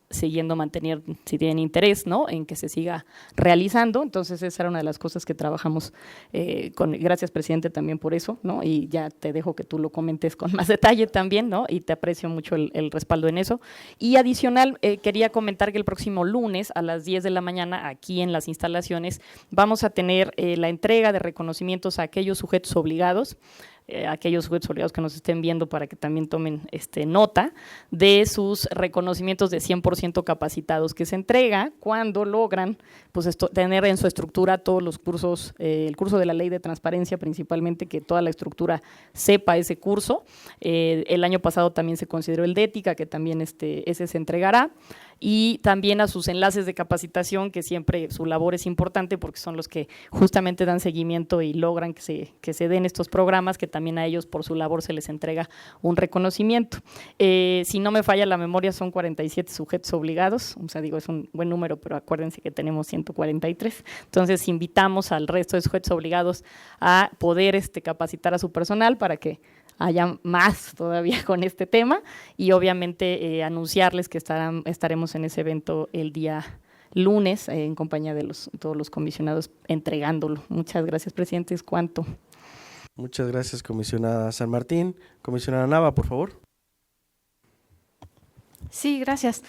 siguiendo mantener, si tienen interés, ¿no?, en que se siga realizando. Entonces esa era una de las cosas que trabajamos gracias, presidente, también por eso, ¿no? Y ya te dejo que tú lo comentes con más detalle también, ¿no? Y te aprecio mucho el respaldo en eso. Y adicional, quería comentar que el próximo lunes a las 10 de la mañana, aquí en las instalaciones, vamos a tener la entrega de reconocimientos a aquellos sujetos obligados, aquellos sujetos obligados que nos estén viendo para que también tomen nota de sus reconocimientos de 100% capacitados que se entrega cuando logran pues tener en su estructura todos los cursos, el curso de la Ley de Transparencia principalmente, que toda la estructura sepa ese curso. El año pasado también se consideró el de ética, que también ese se entregará, y también a sus enlaces de capacitación, que siempre su labor es importante porque son los que justamente dan seguimiento y logran que se den estos programas, que también a ellos por su labor se les entrega un reconocimiento. Si no me falla la memoria, son 47 sujetos obligados, o sea, digo, es un buen número, pero acuérdense que tenemos 143. Entonces, invitamos al resto de sujetos obligados a poder capacitar a su personal para que haya más todavía con este tema y obviamente anunciarles que estaremos en ese evento el día lunes en compañía de todos los comisionados entregándolo. Muchas gracias, presidente. Es cuanto. Muchas gracias, comisionada San Martín. Comisionada Nava, por favor. Sí, gracias.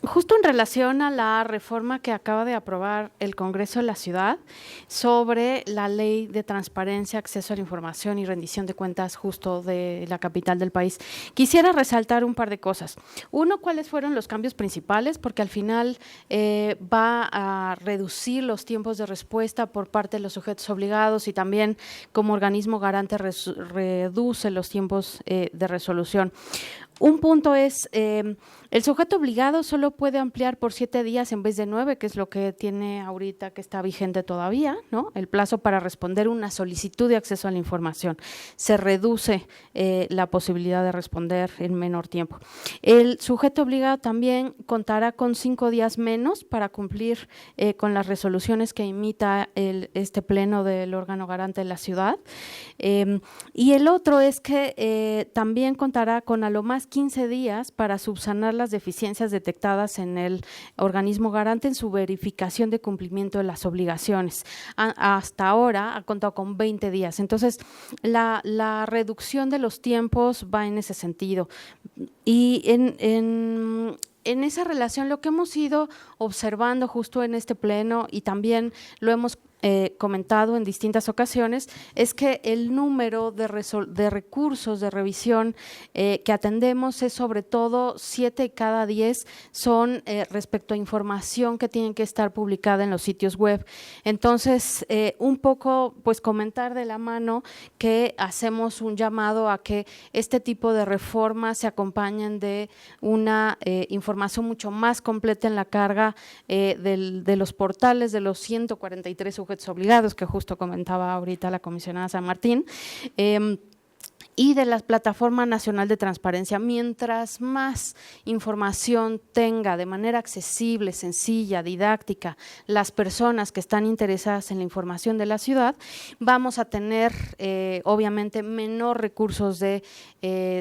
Justo en relación a la reforma que acaba de aprobar el Congreso de la Ciudad sobre la Ley de Transparencia, Acceso a la Información y Rendición de Cuentas justo de la capital del país, quisiera resaltar un par de cosas. Uno, cuáles fueron los cambios principales, porque al final va a reducir los tiempos de respuesta por parte de los sujetos obligados y también como organismo garante reduce los tiempos de resolución. Un punto es, el sujeto obligado solo puede ampliar por 7 días en vez de 9, que es lo que tiene ahorita, que está vigente todavía, ¿no?, el plazo para responder una solicitud de acceso a la información. Se reduce la posibilidad de responder en menor tiempo. El sujeto obligado también contará con 5 días menos para cumplir con las resoluciones que emita este pleno del órgano garante de la ciudad. Y el otro es que también contará con a lo más 15 días para subsanar las deficiencias detectadas en el organismo garante en su verificación de cumplimiento de las obligaciones. Hasta ahora ha contado con 20 días. Entonces, la reducción de los tiempos va en ese sentido. Y en esa relación, lo que hemos ido observando justo en este pleno y también lo hemos comentado en distintas ocasiones, es que el número de recursos de revisión que atendemos es sobre todo 7 cada 10 son respecto a información que tienen que estar publicada en los sitios web. Entonces, un poco pues comentar de la mano que hacemos un llamado a que este tipo de reformas se acompañen de una información mucho más completa en la carga de los portales de los 143 sujetos obligados que justo comentaba ahorita la comisionada San Martín. y de la Plataforma Nacional de Transparencia. Mientras más información tenga de manera accesible, sencilla, didáctica, las personas que están interesadas en la información de la ciudad, vamos a tener obviamente menor recursos de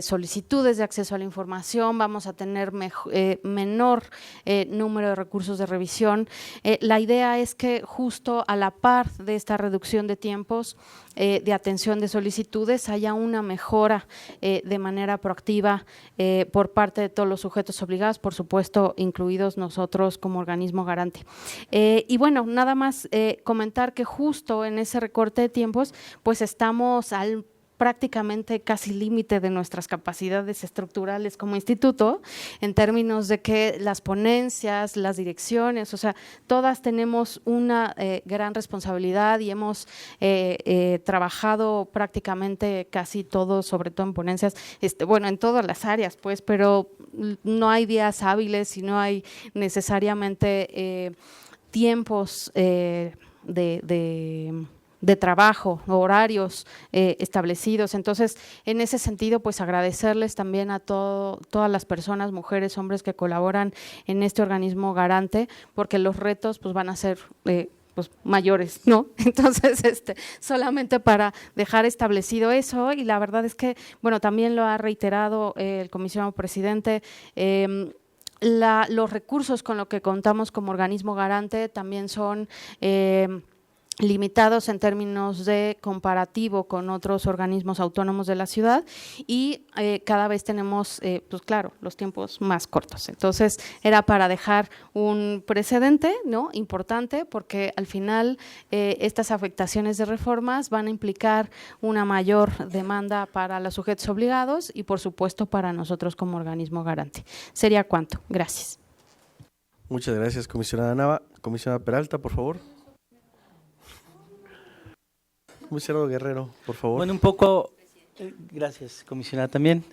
solicitudes de acceso a la información, vamos a tener menor número de recursos de revisión. La idea es que justo a la par de esta reducción de tiempos de atención de solicitudes haya una mejora de manera proactiva por parte de todos los sujetos obligados, por supuesto, incluidos nosotros como organismo garante. Y bueno, nada más comentar que justo en ese recorte de tiempos, pues estamos al prácticamente casi límite de nuestras capacidades estructurales como instituto, en términos de que las ponencias, las direcciones, o sea, todas tenemos una gran responsabilidad y hemos trabajado prácticamente casi todos, sobre todo en ponencias, bueno, en todas las áreas, pues, pero no hay días hábiles y no hay necesariamente tiempos de trabajo, horarios establecidos. Entonces, en ese sentido, pues agradecerles también a todas las personas, mujeres, hombres que colaboran en este organismo garante, porque los retos pues van a ser pues mayores, ¿no? Entonces, solamente para dejar establecido eso, y la verdad es que, bueno, también lo ha reiterado el comisionado presidente, los recursos con los que contamos como organismo garante también son limitados en términos de comparativo con otros organismos autónomos de la ciudad y cada vez tenemos, pues claro, los tiempos más cortos. Entonces, era para dejar un precedente, ¿no?, importante, porque al final estas afectaciones de reformas van a implicar una mayor demanda para los sujetos obligados y, por supuesto, para nosotros como organismo garante. Sería cuanto. Gracias. Muchas gracias, comisionada Nava. Comisionada Peralta, por favor. Comisionado Guerrero, por favor. Bueno, un poco, gracias, comisionada también.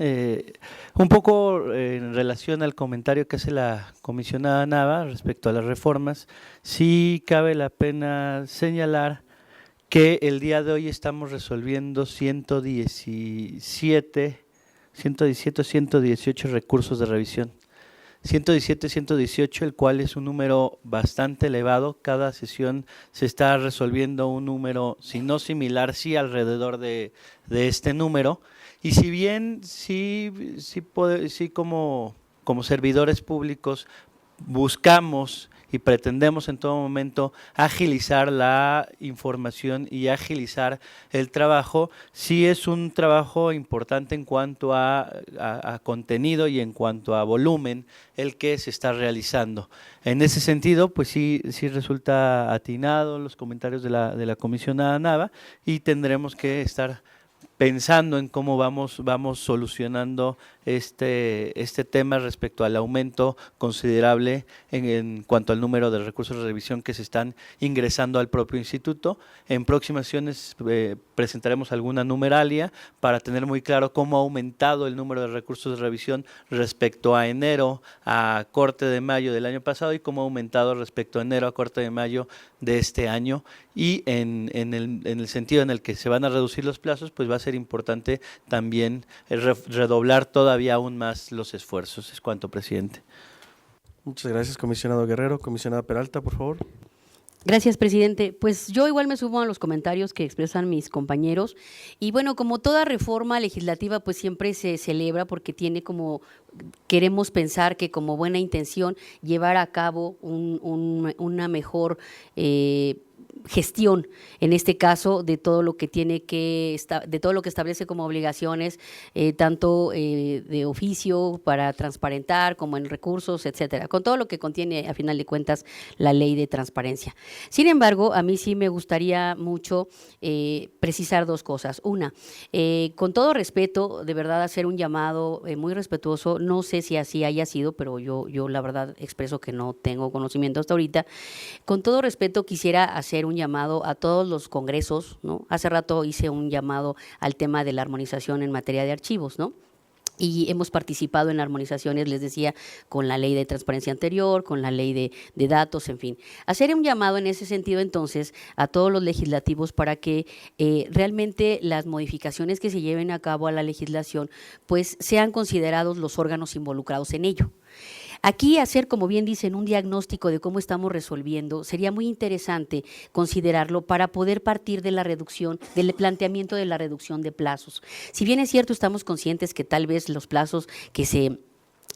Un poco en relación al comentario que hace la comisionada Nava respecto a las reformas, sí cabe la pena señalar que el día de hoy estamos resolviendo 117 o 118 recursos de revisión. 117, 118, el cual es un número bastante elevado. Cada sesión se está resolviendo un número, si no similar, sí alrededor de este número. Y si bien sí como servidores públicos buscamos y pretendemos en todo momento agilizar la información y agilizar el trabajo, sí es un trabajo importante en cuanto a contenido y en cuanto a volumen el que se está realizando. En ese sentido, pues sí resulta atinado los comentarios de la comisionada Nava, y tendremos que estar pensando en cómo vamos solucionando este tema respecto al aumento considerable en cuanto al número de recursos de revisión que se están ingresando al propio instituto. En próximas sesiones presentaremos alguna numeralia para tener muy claro cómo ha aumentado el número de recursos de revisión respecto a enero a corte de mayo del año pasado y cómo ha aumentado respecto a enero a corte de mayo de este año, y en el sentido en el que se van a reducir los plazos, pues va a ser importante también redoblar todavía aún más los esfuerzos. Es cuanto, presidente. Muchas gracias, comisionado Guerrero. Comisionada Peralta, por favor. Gracias, presidente. Pues yo igual me sumo a los comentarios que expresan mis compañeros, y bueno, como toda reforma legislativa, pues siempre se celebra porque tiene como, queremos pensar que como buena intención llevar a cabo una mejor gestión, en este caso, de todo lo que de todo lo que establece como obligaciones, tanto de oficio para transparentar como en recursos, etcétera, con todo lo que contiene a final de cuentas la ley de transparencia. Sin embargo, a mí sí me gustaría mucho precisar dos cosas. Una, con todo respeto, de verdad hacer un llamado muy respetuoso, no sé si así haya sido, pero yo la verdad expreso que no tengo conocimiento hasta ahorita. Con todo respeto quisiera hacer un llamado a todos los congresos, ¿no? Hace rato hice un llamado al tema de la armonización en materia de archivos, ¿no? y hemos participado en armonizaciones, les decía, con la ley de transparencia anterior, con la ley de datos, en fin. Hacer un llamado en ese sentido, entonces, a todos los legislativos para que realmente las modificaciones que se lleven a cabo a la legislación, pues sean considerados los órganos involucrados en ello. Aquí hacer, como bien dicen, un diagnóstico de cómo estamos resolviendo, sería muy interesante considerarlo para poder partir de la reducción, del planteamiento de la reducción de plazos. Si bien es cierto, estamos conscientes que tal vez los plazos que se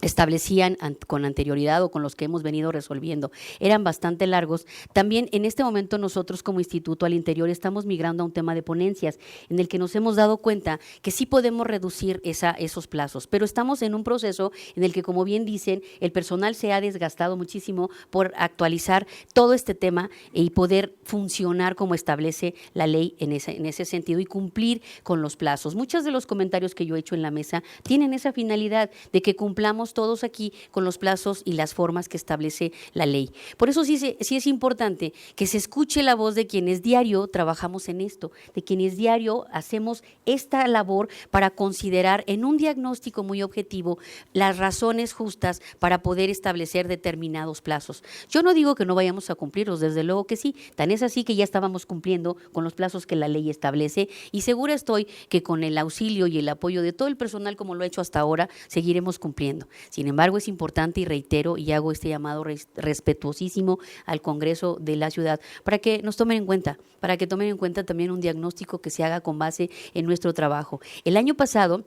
establecían con anterioridad o con los que hemos venido resolviendo eran bastante largos, también en este momento nosotros como instituto al interior estamos migrando a un tema de ponencias en el que nos hemos dado cuenta que sí podemos reducir esos plazos, pero estamos en un proceso en el que, como bien dicen, el personal se ha desgastado muchísimo por actualizar todo este tema y poder funcionar como establece la ley en ese sentido y cumplir con los plazos. Muchos de los comentarios que yo he hecho en la mesa tienen esa finalidad de que cumplamos todos aquí con los plazos y las formas que establece la ley. Por eso sí es importante que se escuche la voz de quienes diario trabajamos en esto, de quienes diario hacemos esta labor para considerar en un diagnóstico muy objetivo las razones justas para poder establecer determinados plazos. Yo no digo que no vayamos a cumplirlos, desde luego que sí, tan es así que ya estábamos cumpliendo con los plazos que la ley establece y segura estoy que con el auxilio y el apoyo de todo el personal como lo he hecho hasta ahora, seguiremos cumpliendo. Sin embargo, es importante y reitero y hago este llamado respetuosísimo al Congreso de la ciudad para que nos tomen en cuenta, para que tomen en cuenta también un diagnóstico que se haga con base en nuestro trabajo. El año pasado,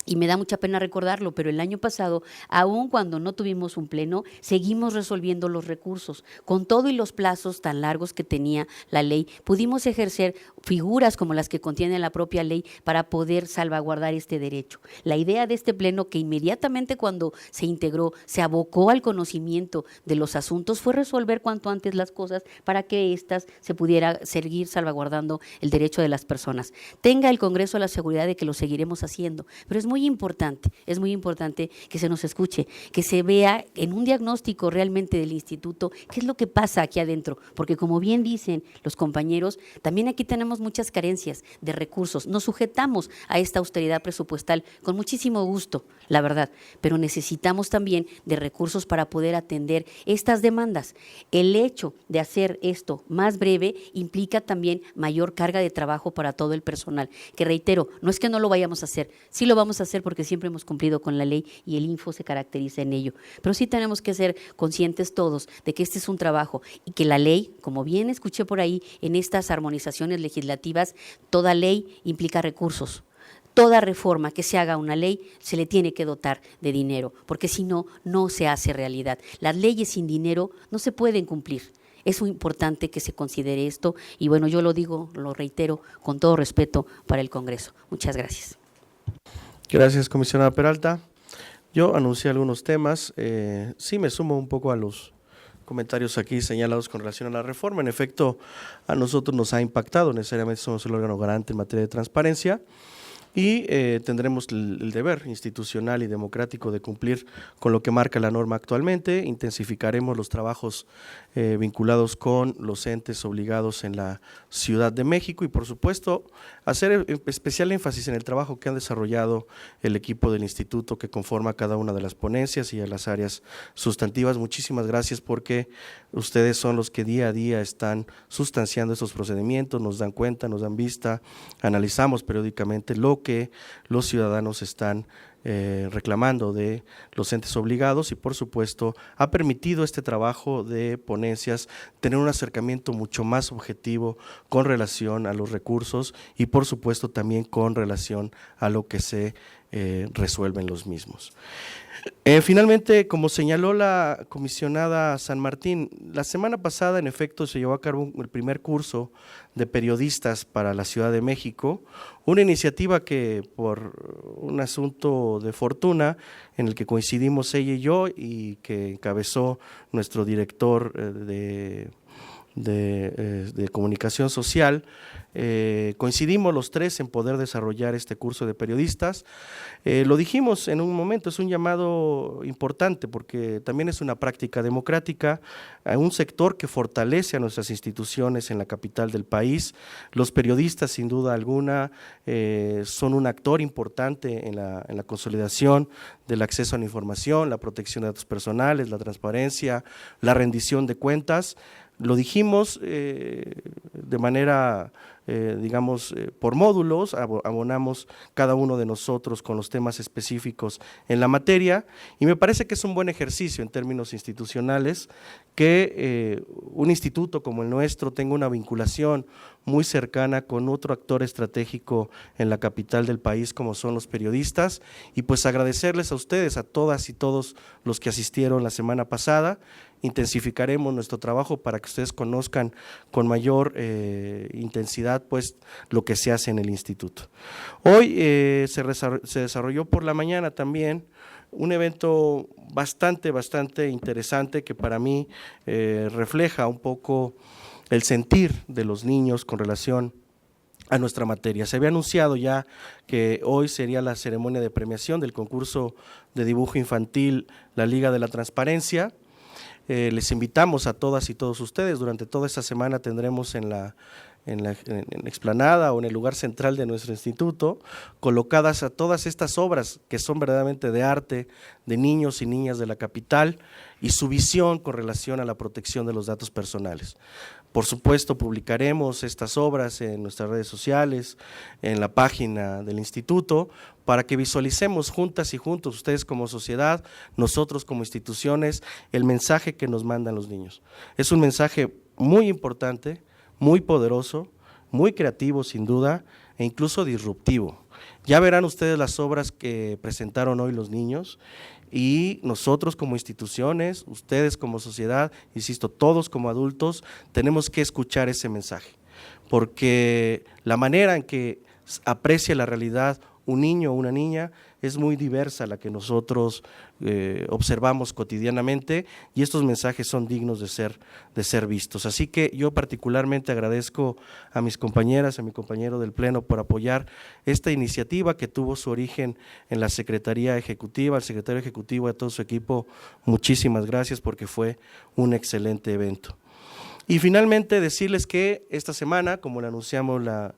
y me da mucha pena recordarlo, pero el año pasado, aun cuando no tuvimos un pleno, seguimos resolviendo los recursos. Con todo y los plazos tan largos que tenía la ley, pudimos ejercer figuras como las que contiene la propia ley para poder salvaguardar este derecho. La idea de este pleno, que inmediatamente cuando se integró, se abocó al conocimiento de los asuntos, fue resolver cuanto antes las cosas para que éstas se pudiera seguir salvaguardando el derecho de las personas. Tenga el Congreso la seguridad de que lo seguiremos haciendo, pero es muy importante que se nos escuche, que se vea en un diagnóstico realmente del instituto qué es lo que pasa aquí adentro, porque como bien dicen los compañeros, también aquí tenemos muchas carencias de recursos, nos sujetamos a esta austeridad presupuestal con muchísimo gusto, la verdad, pero necesitamos también de recursos para poder atender estas demandas. El hecho de hacer esto más breve implica también mayor carga de trabajo para todo el personal, que reitero, no es que no lo vayamos a hacer, sí lo vamos a hacer porque siempre hemos cumplido con la ley y el Info se caracteriza en ello, pero sí tenemos que ser conscientes todos de que este es un trabajo y que la ley, como bien escuché por ahí en estas armonizaciones legislativas, toda ley implica recursos. Toda reforma que se haga a una ley se le tiene que dotar de dinero, porque si no, no se hace realidad. Las leyes sin dinero no se pueden cumplir. Es muy importante que se considere esto y bueno, yo lo digo, lo reitero con todo respeto para el Congreso. Muchas gracias. Gracias, comisionada Peralta. Yo anuncié algunos temas, sí me sumo un poco a los comentarios aquí señalados con relación a la reforma. En efecto, a nosotros nos ha impactado, necesariamente somos el órgano garante en materia de transparencia y tendremos el deber institucional y democrático de cumplir con lo que marca la norma actualmente. Intensificaremos los trabajos vinculados con los entes obligados en la Ciudad de México y, por supuesto, hacer especial énfasis en el trabajo que han desarrollado el equipo del instituto que conforma cada una de las ponencias y a las áreas sustantivas. Muchísimas gracias porque ustedes son los que día a día están sustanciando estos procedimientos, nos dan cuenta, nos dan vista, analizamos periódicamente lo que los ciudadanos están reclamando de los entes obligados y por supuesto ha permitido este trabajo de ponencias tener un acercamiento mucho más objetivo con relación a los recursos y por supuesto también con relación a lo que se resuelven los mismos. Finalmente, como señaló la comisionada San Martín, la semana pasada en efecto se llevó a cabo el primer curso de periodistas para la Ciudad de México, una iniciativa que por un asunto de fortuna en el que coincidimos ella y yo y que encabezó nuestro director de de Comunicación Social. Coincidimos los tres en poder desarrollar este curso de periodistas. Lo dijimos en un momento, es un llamado importante porque también es una práctica democrática, a un sector que fortalece a nuestras instituciones en la capital del país. Los periodistas, sin duda alguna, son un actor importante en la consolidación del acceso a la información, la protección de datos personales, la transparencia, la rendición de cuentas. Lo dijimos de manera, por módulos, abonamos cada uno de nosotros con los temas específicos en la materia, y me parece que es un buen ejercicio en términos institucionales que un instituto como el nuestro tenga una vinculación muy cercana con otro actor estratégico en la capital del país como son los periodistas, y pues agradecerles a ustedes, a todas y todos los que asistieron la semana pasada. Intensificaremos nuestro trabajo para que ustedes conozcan con mayor intensidad pues lo que se hace en el instituto. Hoy se desarrolló por la mañana también un evento bastante interesante que para mí refleja un poco el sentir de los niños con relación a nuestra materia. Se había anunciado ya que hoy sería la ceremonia de premiación del concurso de dibujo infantil La Liga de la Transparencia. Les invitamos a todas y todos ustedes, durante toda esta semana tendremos en la explanada o en el lugar central de nuestro instituto colocadas a todas estas obras que son verdaderamente de arte de niños y niñas de la capital y su visión con relación a la protección de los datos personales. Por supuesto, publicaremos estas obras en nuestras redes sociales, en la página del instituto, para que visualicemos juntas y juntos, ustedes como sociedad, nosotros como instituciones, el mensaje que nos mandan los niños. Es un mensaje muy importante, muy poderoso, muy creativo sin duda, e incluso disruptivo. Ya verán ustedes las obras que presentaron hoy los niños, y nosotros como instituciones, ustedes como sociedad, insisto, todos como adultos, tenemos que escuchar ese mensaje, porque la manera en que aprecia la realidad un niño o una niña es muy diversa a la que nosotros observamos cotidianamente, y estos mensajes son dignos de ser vistos. Así que yo particularmente agradezco a mis compañeras, a mi compañero del Pleno por apoyar esta iniciativa que tuvo su origen en la Secretaría Ejecutiva, al secretario ejecutivo y a todo su equipo, muchísimas gracias porque fue un excelente evento. Y finalmente decirles que esta semana, como le anunciamos la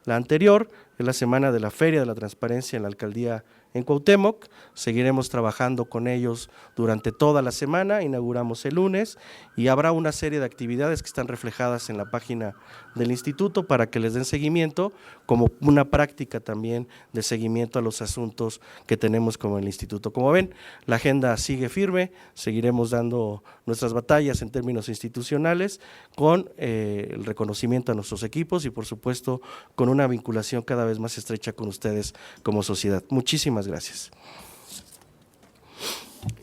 anterior, es la semana de la Feria de la Transparencia en la Alcaldía en Cuauhtémoc. Seguiremos trabajando con ellos durante toda la semana, inauguramos el lunes y habrá una serie de actividades que están reflejadas en la página del instituto para que les den seguimiento, como una práctica también de seguimiento a los asuntos que tenemos como el instituto. Como ven, la agenda sigue firme, seguiremos dando nuestras batallas en términos institucionales con el reconocimiento a nuestros equipos y por supuesto con una vinculación cada vez más estrecha con ustedes como sociedad. Muchísimas gracias.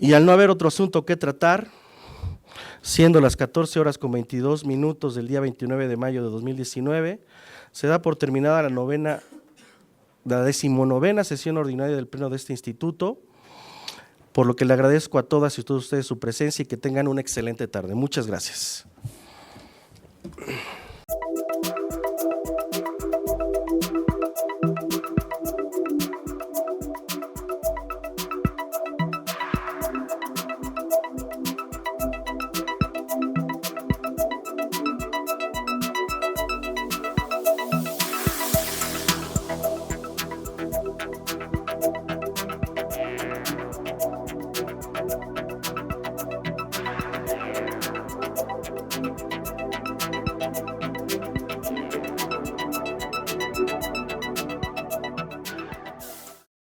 Y al no haber otro asunto que tratar, siendo las 14:22 del día 29 de mayo de 2019, se da por terminada la 19ª sesión ordinaria del Pleno de este instituto, por lo que le agradezco a todas y todos ustedes su presencia y que tengan una excelente tarde. Muchas gracias.